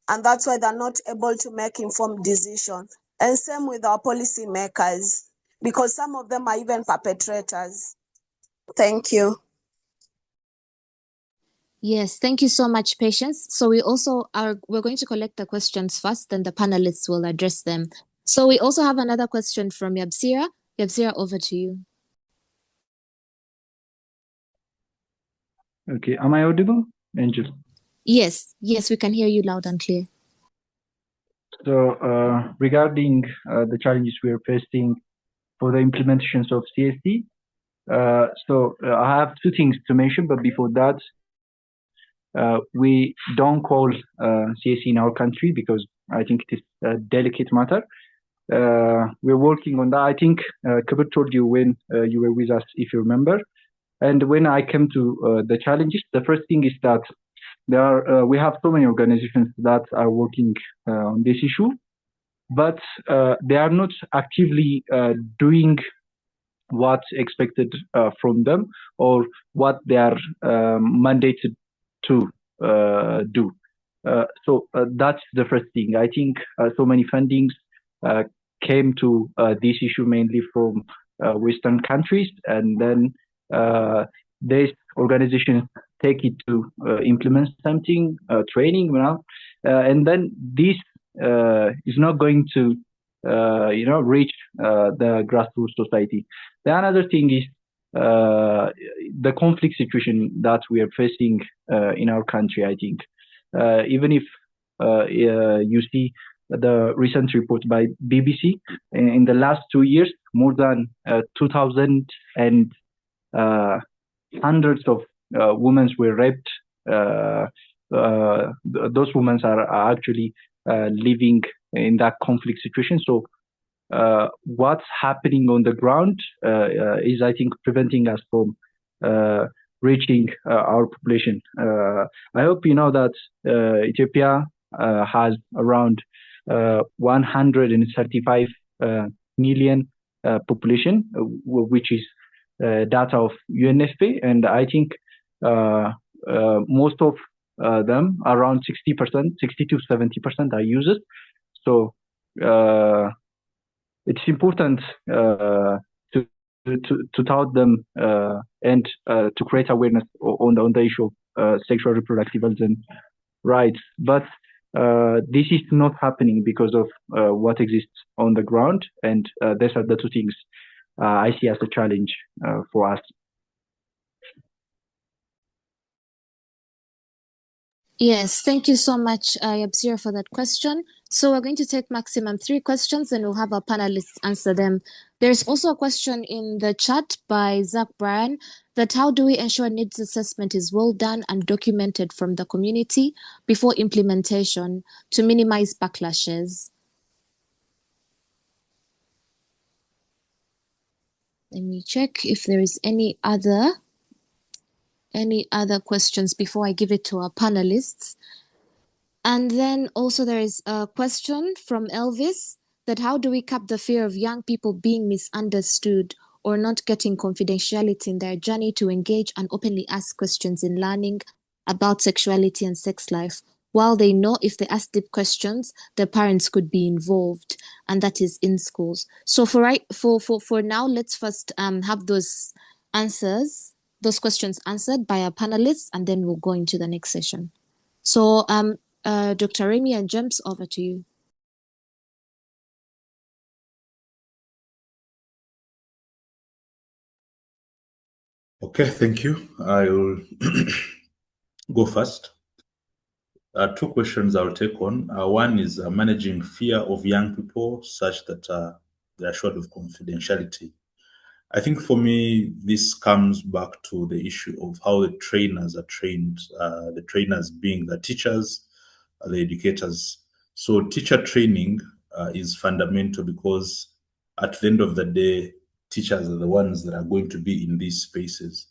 and that's why they're not able to make informed decisions. And same with our policymakers, because some of them are even perpetrators. Thank you. Yes, thank you so much, Patience. So we're going to collect the questions first, then the panelists will address them. So we also have another question from Yabsira. Yabsira, over to you. Okay, am I audible, Angel? Yes, we can hear you loud and clear. So regarding the challenges we are facing for the implementations of CST, I have two things to mention, but before that, we don't call CST in our country because I think it is a delicate matter. We're working on that. I think Kabir told you when you were with us, if you remember. And when I came to the challenges, the first thing is that we have so many organizations that are working on this issue, but they are not actively doing what's expected from them or what they are mandated to do. So that's the first thing. I think so many fundings came to this issue mainly from Western countries, and then these organizations take it to implement something, training, and then this is not going to reach the grassroots society. The another thing is the conflict situation that we are facing in our country. I think even if you see the recent report by BBC, in the last 2 years, more than 2,000 and hundreds of women were raped. Those women are actually living in that conflict situation. So what's happening on the ground is, I think, preventing us from reaching our population. I hope you know that Ethiopia has around 135 million population, which is data of UNFPA, and I think most of them, around 60%, 60 to 70% are users. So it's important to tout them and to create awareness on the issue of sexual reproductive health and rights. But this is not happening because of what exists on the ground, and these are the two things I see as a challenge for us. Yes, thank you so much, Yabsira, for that question. So we're going to take maximum 3 questions and we'll have our panelists answer them. There's also a question in the chat by Zach Bryan that how do we ensure needs assessment is well done and documented from the community before implementation to minimize backlashes? Let me check if there is any other questions before I give it to our panelists. And then also there is a question from Elvis that how do we cap the fear of young people being misunderstood or not getting confidentiality in their journey to engage and openly ask questions in learning about sexuality and sex life, while they know if they ask deep questions, their parents could be involved, and that is in schools. So for now, let's first have those questions answered by our panelists, and then we'll go into the next session. So Dr. Remy and James, over to you. Okay, thank you. I'll go first. Two questions I'll take on. One is managing fear of young people such that they are assured of confidentiality. I think for me, this comes back to the issue of how the trainers are trained, the trainers being the teachers, the educators. So teacher training is fundamental because at the end of the day, teachers are the ones that are going to be in these spaces.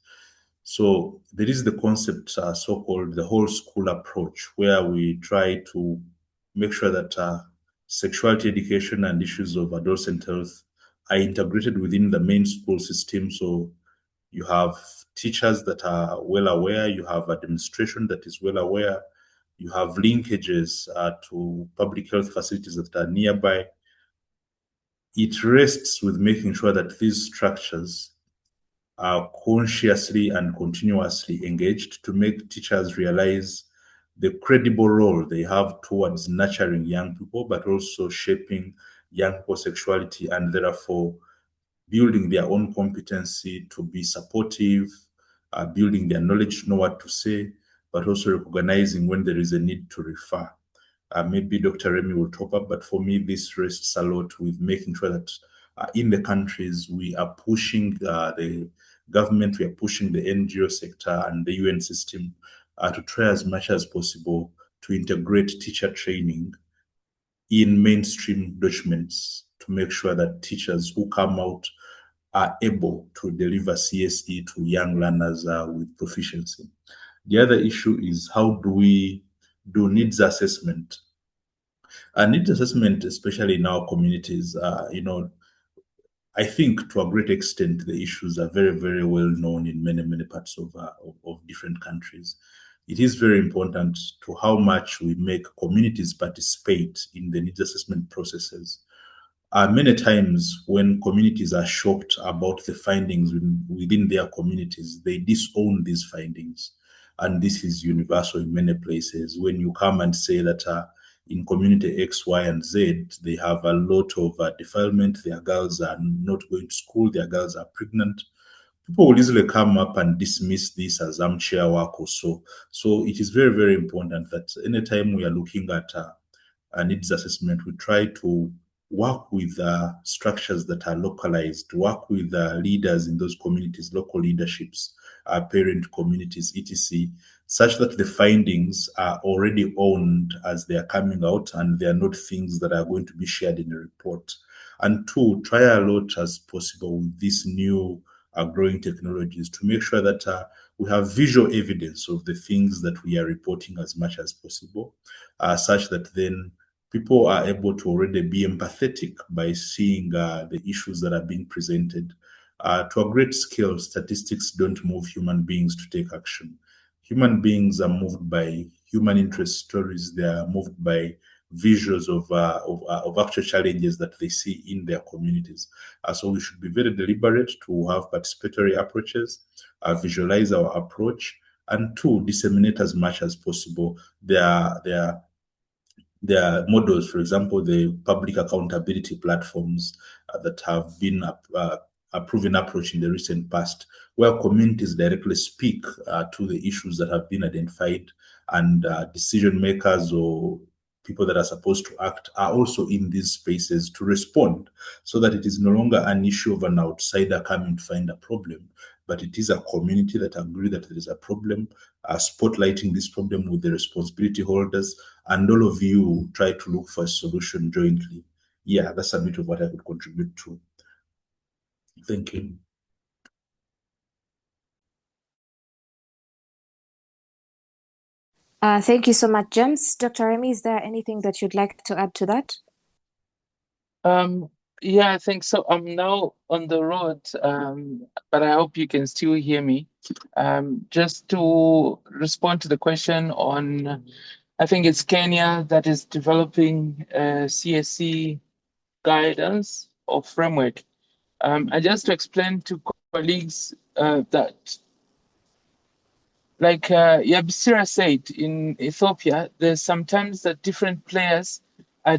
So there is the concept, so-called the whole school approach, where we try to make sure that sexuality education and issues of adolescent health are integrated within the main school system. So you have teachers that are well aware, you have administration that is well aware, you have linkages to public health facilities that are nearby. It rests with making sure that these structures are consciously and continuously engaged to make teachers realize the credible role they have towards nurturing young people, but also shaping young people's sexuality and therefore building their own competency to be supportive, building their knowledge to know what to say, but also recognizing when there is a need to refer. Maybe Dr. Remy will top up, but for me, this rests a lot with making sure that in the countries we are pushing the government, we are pushing the NGO sector and the UN system to try as much as possible to integrate teacher training in mainstream documents to make sure that teachers who come out are able to deliver CSE to young learners with proficiency. The other issue is how do we do needs assessment? Needs assessment, especially in our communities, I think to a great extent the issues are very, very well known in many, many parts of different countries. It is very important to how much we make communities participate in the needs assessment processes. Many times when communities are shocked about the findings within their communities, they disown these findings. And this is universal in many places. When you come and say that in community X, Y, and Z, they have a lot of defilement, their girls are not going to school, their girls are pregnant, people will easily come up and dismiss this as armchair work or so. So it is very, very important that anytime we are looking at a needs assessment, we try to work with structures that are localized, work with leaders in those communities, local leaderships, parent communities, etc., such that the findings are already owned as they are coming out and they are not things that are going to be shared in a report. And two, try a lot as possible with these new growing technologies to make sure that we have visual evidence of the things that we are reporting as much as possible, such that then people are able to already be empathetic by seeing the issues that are being presented. To a great scale, statistics don't move human beings to take action. Human beings are moved by human interest stories. They are moved by visuals of actual challenges that they see in their communities. So we should be very deliberate to have participatory approaches, visualize our approach, and two, disseminate as much as possible their models, for example, the public accountability platforms that have been a proven approach in the recent past, where communities directly speak to the issues that have been identified, and decision makers or people that are supposed to act are also in these spaces to respond, so that it is no longer an issue of an outsider coming to find a problem, but it is a community that agree that there is a problem, spotlighting this problem with the responsibility holders, and all of you try to look for a solution jointly. Yeah, that's a bit of what I could contribute to. Thank you. Thank you so much, James. Dr. Remy, is there anything that you'd like to add to that? Yeah, I think so. I'm now on the road, but I hope you can still hear me. Just to respond to the question on, I think it's Kenya that is developing a CSE guidance or framework. And just to explain to colleagues that, like Yabisira said, in Ethiopia, there's sometimes that different players are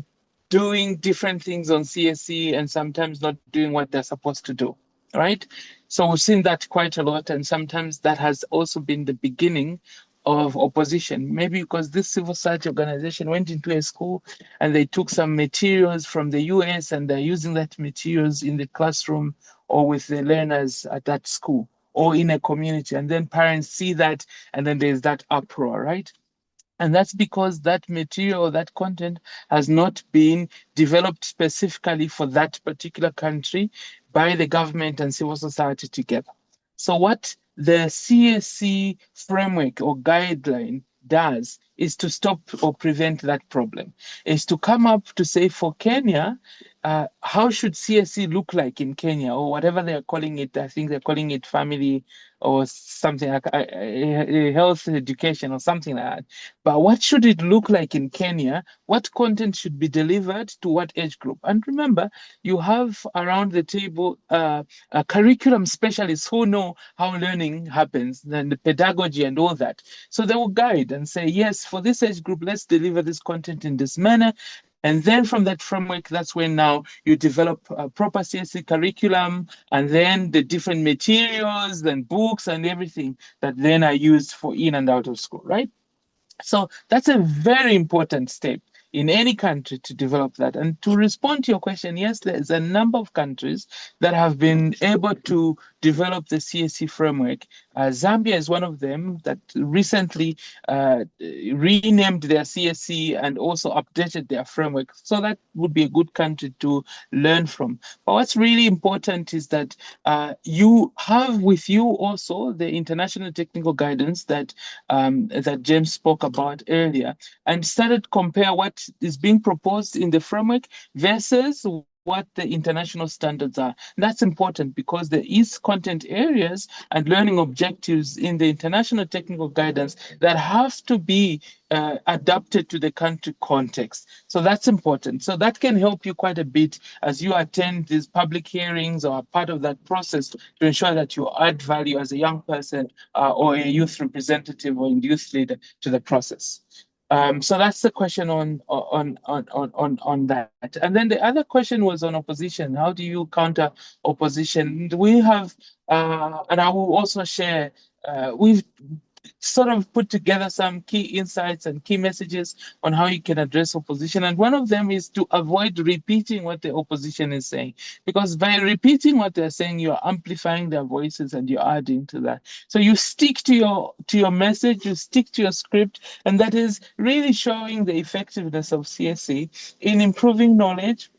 doing different things on CSE and sometimes not doing what they're supposed to do, right? So we've seen that quite a lot, and sometimes that has also been the beginning of opposition. Maybe because this civil society organization went into a school and they took some materials from the US and they're using that materials in the classroom or with the learners at that school or in a community. And then parents see that, and then there's that uproar, right? And that's because that material, that content has not been developed specifically for that particular country by the government and civil society together. So what the CSC framework or guideline does is to stop or prevent that problem, is to come up to say for Kenya, how should CSC look like in Kenya or whatever they're calling it. I think they're calling it family or something like health education or something like that. But what should it look like in Kenya? What content should be delivered to what age group? And remember, you have around the table curriculum specialists who know how learning happens and the pedagogy and all that. So they will guide and say, yes, for this age group, let's deliver this content in this manner. And then from that framework, that's when now you develop a proper CSC curriculum and then the different materials and books and everything that then are used for in and out of school, right? So that's a very important step in any country to develop that. And to respond to your question, yes, there's a number of countries that have been able to develop the CSC framework. Zambia is one of them that recently renamed their CSC and also updated their framework. So that would be a good country to learn from. But what's really important is that you have with you also the international technical guidance that that James spoke about earlier, and started to compare what is being proposed in the framework versus what the international standards are. That's important because there is content areas and learning objectives in the international technical guidance that have to be adapted to the country context. So that's important. So that can help you quite a bit as you attend these public hearings or are part of that process to ensure that you add value as a young person or a youth representative or youth leader to the process. So that's the question on that. And then the other question was on opposition. How do you counter opposition? We have, and I will also share, we've sort of put together some key insights and key messages on how you can address opposition. And one of them is to avoid repeating what the opposition is saying, because by repeating what they're saying, you're amplifying their voices and you're adding to that. So you stick to your message, you stick to your script, and that is really showing the effectiveness of CSC in improving knowledge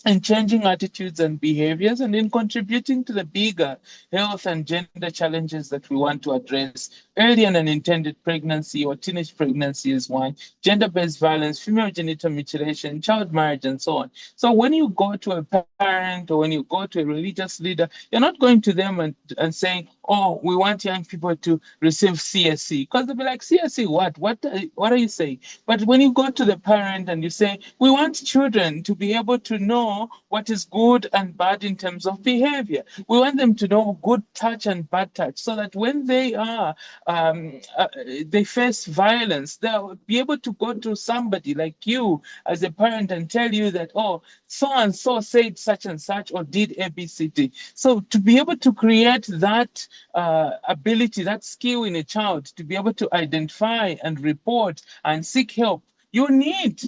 and changing attitudes and behaviors, and in contributing to the bigger health and gender challenges that we want to address. Early and unintended pregnancy or teenage pregnancy is one, gender-based violence, female genital mutilation, child marriage, and so on. So when you go to a parent or when you go to a religious leader, you're not going to them and saying, oh, we want young people to receive CSC, because they'll be like, CSC what? What are you saying? But when you go to the parent and you say, we want children to be able to know what is good and bad in terms of behavior. We want them to know good touch and bad touch, so that when they are they face violence, they'll be able to go to somebody like you as a parent and tell you that, oh, so and so said such and such or did ABCD. So to be able to create that ability, that skill in a child to be able to identify and report and seek help, you need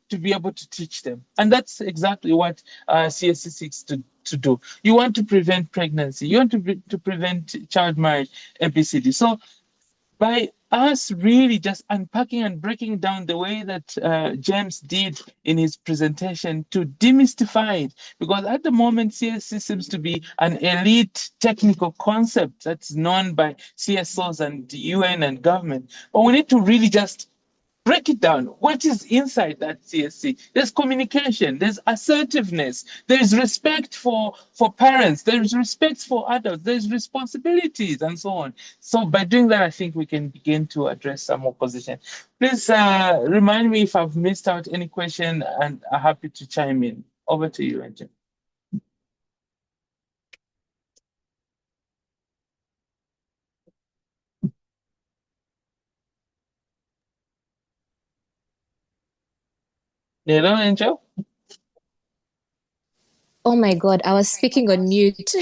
to be able to teach them. And that's exactly what CSC seeks to do. You want to prevent pregnancy. You want to prevent child marriage, ABCD. So by us really just unpacking and breaking down the way that James did in his presentation to demystify it, because at the moment CSC seems to be an elite technical concept that's known by CSOs and the UN and government. But we need to really just break it down. What is inside that CSC? There's communication, there's assertiveness, there's respect for parents, there's respect for adults, there's responsibilities, and so on. So by doing that, I think we can begin to address some opposition. Please remind me if I've missed out any question, and I'm happy to chime in. Over to you, Angel. Hello, Angel. Oh my God, I was speaking on mute.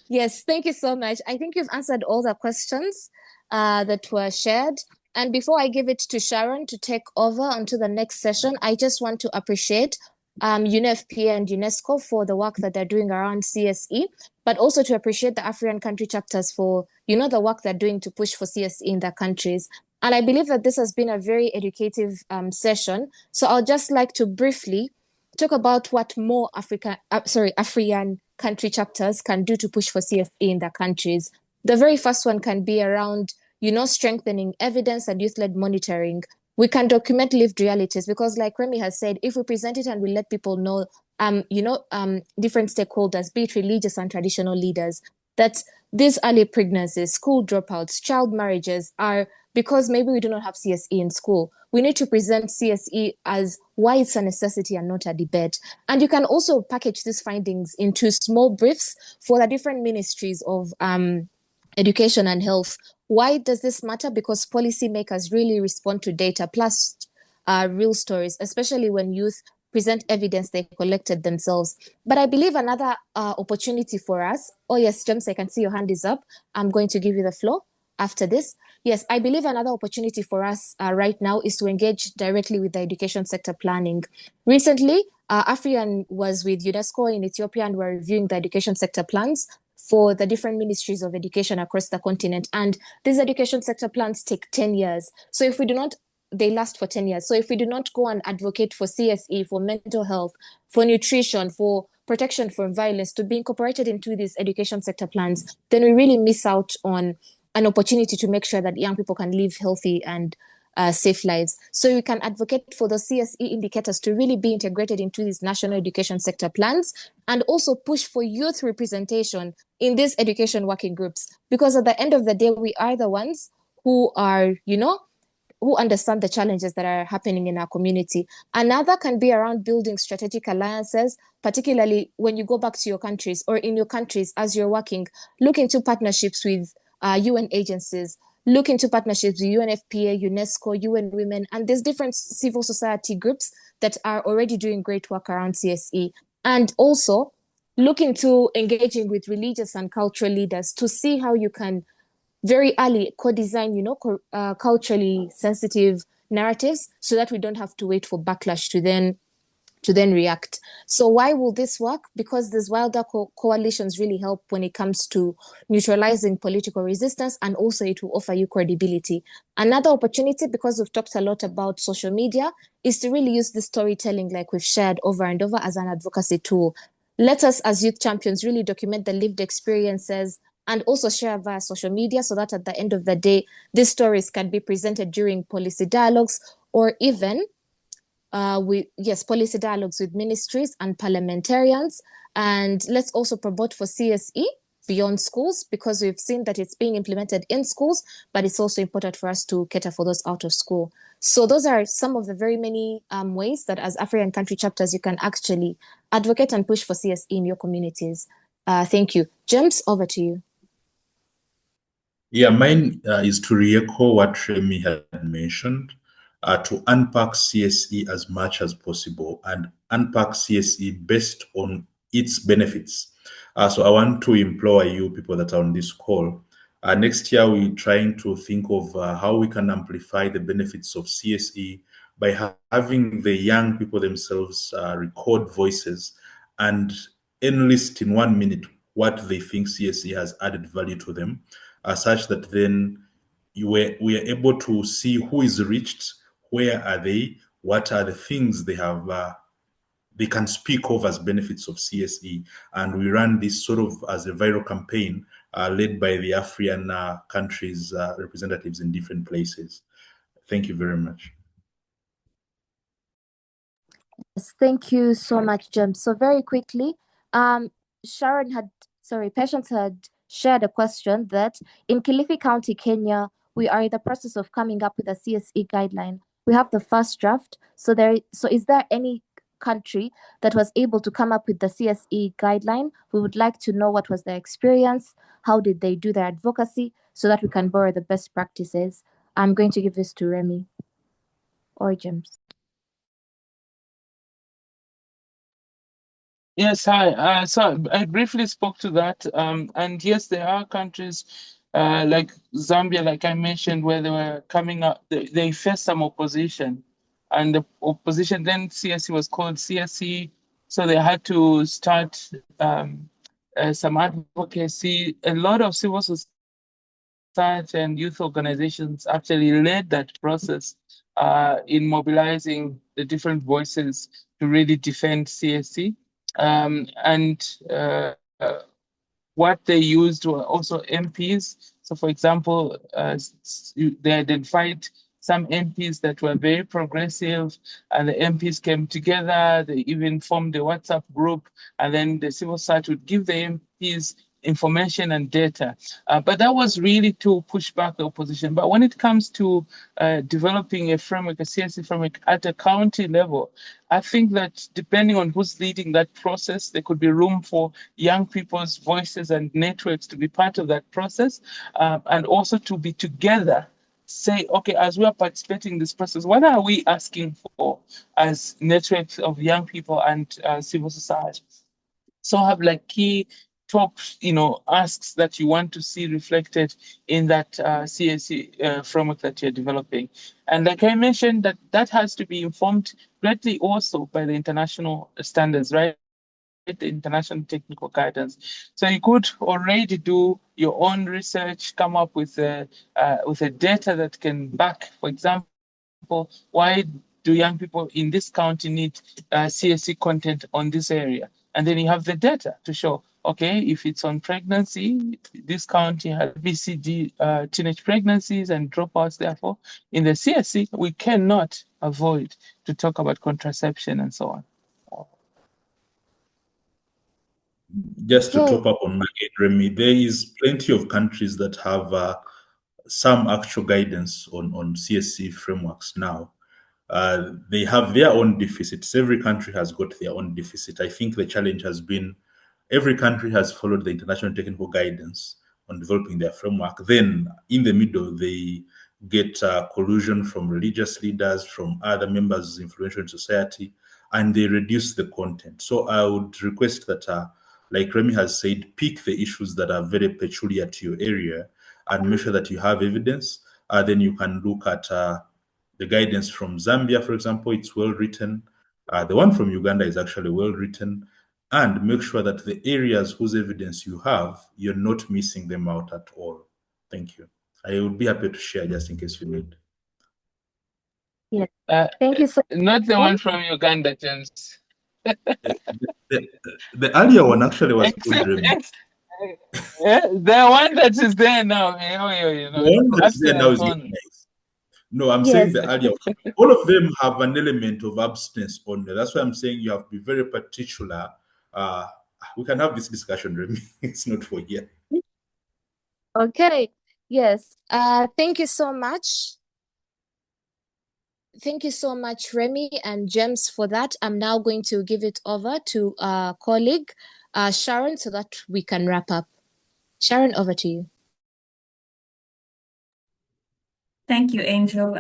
Yes, thank you so much. I think you've answered all the questions that were shared. And before I give it to Sharon to take over onto the next session, I just want to appreciate UNFPA and UNESCO for the work that they're doing around CSE, but also to appreciate the AfriYan country chapters for, the work they're doing to push for CSE in their countries. And I believe that this has been a very educative session. So I'll just like to briefly talk about what more AfriYan country chapters can do to push for CSE in their countries. The very first one can be around, strengthening evidence and youth-led monitoring. We can document lived realities because, like Remy has said, if we present it and we let people know, different stakeholders, be it religious and traditional leaders, that these early pregnancies, school dropouts, child marriages are because maybe we do not have CSE in school. We need to present CSE as why it's a necessity and not a debate. And you can also package these findings into small briefs for the different ministries of education and health. Why does this matter? Because policymakers really respond to data plus real stories, especially when youth present evidence they collected themselves. But I believe another opportunity for us, oh yes, James, I can see your hand is up. I'm going to give you the floor after this. Yes, I believe another opportunity for us right now is to engage directly with the education sector planning. Recently, AfriYan was with UNESCO in Ethiopia and we're reviewing the education sector plans for the different ministries of education across the continent. And these education sector plans take 10 years. So if we do not, they last for 10 years. So if we do not go and advocate for CSE, for mental health, for nutrition, for protection from violence to be incorporated into these education sector plans, then we really miss out on an opportunity to make sure that young people can live healthy and safe lives. So we can advocate for the CSE indicators to really be integrated into these national education sector plans and also push for youth representation in these education working groups. Because at the end of the day, we are the ones who are, who understand the challenges that are happening in our community. Another can be around building strategic alliances, particularly when you go back to your countries or in your countries as you're working, look into partnerships with UN agencies, look into partnerships with UNFPA, UNESCO, UN Women, and there's different civil society groups that are already doing great work around CSE. And also look into engaging with religious and cultural leaders to see how you can very early co-design, culturally sensitive narratives so that we don't have to wait for backlash to then react. So why will this work? Because these wilder coalitions really help when it comes to neutralizing political resistance, and also it will offer you credibility. Another opportunity, because we've talked a lot about social media, is to really use the storytelling like we've shared over and over as an advocacy tool. Let us as youth champions really document the lived experiences and also share via social media so that at the end of the day, these stories can be presented during policy dialogues or even policy dialogues with ministries and parliamentarians. And let's also promote for CSE beyond schools, because we've seen that it's being implemented in schools, but it's also important for us to cater for those out of school. So those are some of the very many ways that as AfriYan country chapters, you can actually advocate and push for CSE in your communities. Thank you. James, over to you. Yeah, mine is to re-echo what Remy had mentioned, to unpack CSE as much as possible and unpack CSE based on its benefits. So I want to implore you people that are on this call, next year we're trying to think of how we can amplify the benefits of CSE by having the young people themselves record voices and enlist in 1 minute what they think CSE has added value to them, such that then we are able to see who is reached, where are they, what are the things they have, they can speak of as benefits of CSE, and we run this sort of as a viral campaign led by the AfriYan countries' representatives in different places. Thank you very much. Yes, thank you so much, James. So very quickly, Patience had shared a question that in Kilifi County, Kenya, we are in the process of coming up with a CSE guideline. We have the first draft. So is there any country that was able to come up with the CSE guideline? We would like to know what was their experience, how did they do their advocacy, so that we can borrow the best practices. I'm going to give this to Remy or James. Yes, hi. So I briefly spoke to that. And yes, there are countries like Zambia, like I mentioned, where they were coming up, they faced some opposition. And the opposition, then CSE was called CSE. So they had to start some advocacy. A lot of civil society and youth organizations actually led that process in mobilizing the different voices to really defend CSE. And what they used were also MPs. So, for example, they identified some MPs that were very progressive, and the MPs came together. They even formed a WhatsApp group, and then the civil society would give the MPs information and data. But that was really to push back the opposition. But when it comes to developing a framework, a CSE framework at a county level, I think that depending on who's leading that process, there could be room for young people's voices and networks to be part of that process, and also to be together. Say, okay, as we are participating in this process, what are we asking for as networks of young people and civil society? So have like key top, asks that you want to see reflected in that CSE framework that you're developing. And like I mentioned, that has to be informed greatly also by the international standards, right? The international technical guidance. So you could already do your own research, come up with a data that can back, for example, why do young people in this county need CSE content on this area? And then you have the data to show, okay, if it's on pregnancy, this county has BCG teenage pregnancies and dropouts. Therefore, in the CSE, we cannot avoid to talk about contraception and so on. Just to top up on my end, Remy, there is plenty of countries that have some actual guidance on CSE frameworks now. They have their own deficits. Every country has got their own deficit. I think the challenge has been every country has followed the international technical guidance on developing their framework. Then in the middle, they get collusion from religious leaders, from other members influential in society, and they reduce the content. So I would request that, like Remy has said, pick the issues that are very peculiar to your area and make sure that you have evidence. Then you can look at the guidance from Zambia, for example, it's well written. The one from Uganda is actually well written. And make sure that the areas whose evidence you have, you're not missing them out at all. Thank you. I would be happy to share just in case you need. Yes. Thank you so much. Not the one from Uganda, James. The earlier one actually was good. The one that is there now. The one that is there now is not nice. No, I'm saying the earlier one. All of them have an element of abstinence on there. That's why I'm saying you have to be very particular. We can have this discussion, Remy. It's not for here. Okay. Yes. Thank you so much. Thank you so much, Remy and James, for that. I'm now going to give it over to our colleague, Sharon, so that we can wrap up. Sharon, over to you. Thank you, Angel.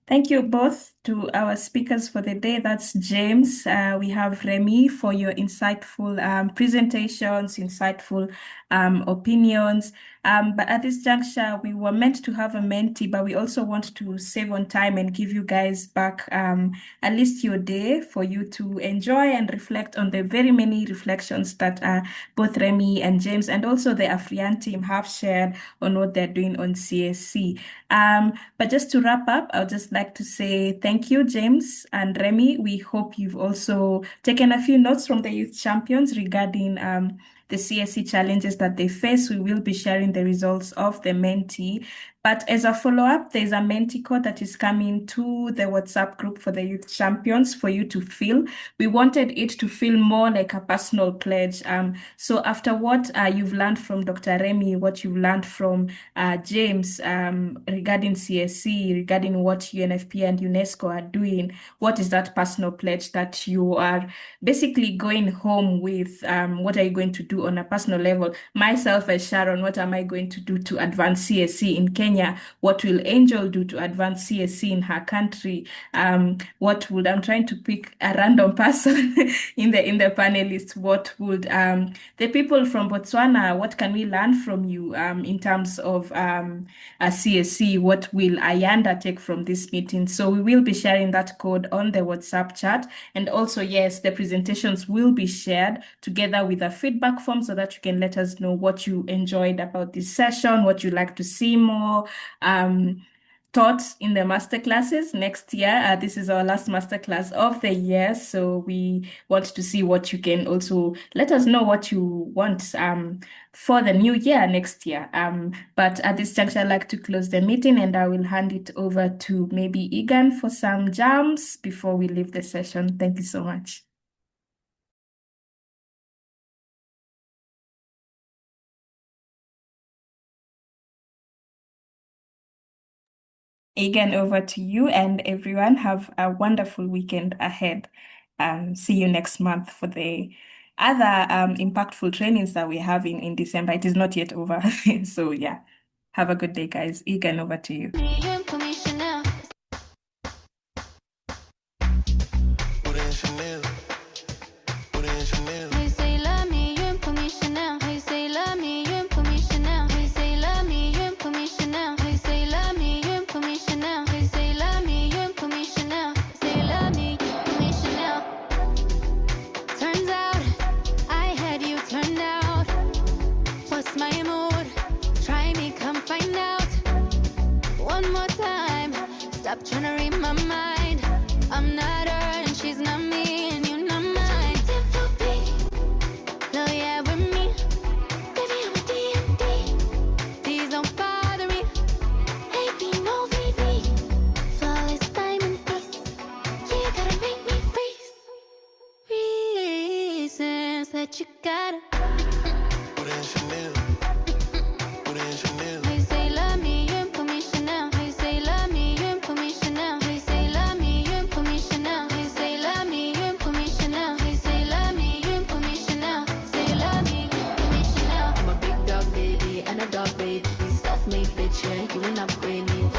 Thank you both to our speakers for the day. That's James. We have Remy for your insightful presentations, insightful opinions. But at this juncture, we were meant to have a mentee, but we also want to save on time and give you guys back at least your day for you to enjoy and reflect on the very many reflections that both Remy and James and also the AfriYan team have shared on what they're doing on CSC. But just to wrap up, I would just like to say thank you, James and Remy. We hope you've also taken a few notes from the youth champions regarding the CSC challenges that they face. We will be sharing the results of the mentee. But as a follow-up, there's a mentee code that is coming to the WhatsApp group for the youth champions for you to fill. We wanted it to feel more like a personal pledge. So after what you've learned from Dr. Remy, what you've learned from James regarding CSC, regarding what UNFPA and UNESCO are doing, what is that personal pledge that you are basically going home with? What are you going to do on a personal level? Myself as Sharon, what am I going to do to advance CSC in Kenya Kenya? What will Angel do to advance CSC in her country? What would, I'm trying to pick a random person in the panelists, what would the people from Botswana, what can we learn from you in terms of a CSC? What will Ayanda take from this meeting? So we will be sharing that code on the WhatsApp chat. And also, yes, the presentations will be shared together with a feedback form so that you can let us know what you enjoyed about this session, what you'd like to see more taught in the masterclasses next year. This is our last masterclass of the year, so we want to see what you can also let us know what you want for the new year next year. But at this juncture, I'd like to close the meeting, and I will hand it over to maybe Egan for some jams before we leave the session. Thank you so much. Egan, over to you, and everyone have a wonderful weekend ahead. See you next month for the other impactful trainings that we have in December. It is not yet over. So yeah, have a good day, guys. Egan, over to you. Stop trying to read my mind. I'm not her and she's not me, and you're not mine. No, yeah, with me. Baby, I'm a D&D. These don't bother me. AP, no VV. Flawless diamond piece. You gotta make me freeze. Reasons that you gotta. Put in Chanel. Put in Chanel. They say love me, you put me Chanel. They say love me, you put me Chanel. They say love me, you put me Chanel. They say love me, you put me Chanel. They say love me, you put me Chanel. Say love me, you put me Chanel. I'm a big dog baby and a dog baby. Self-made bitch, yeah, you ain't upgrade me.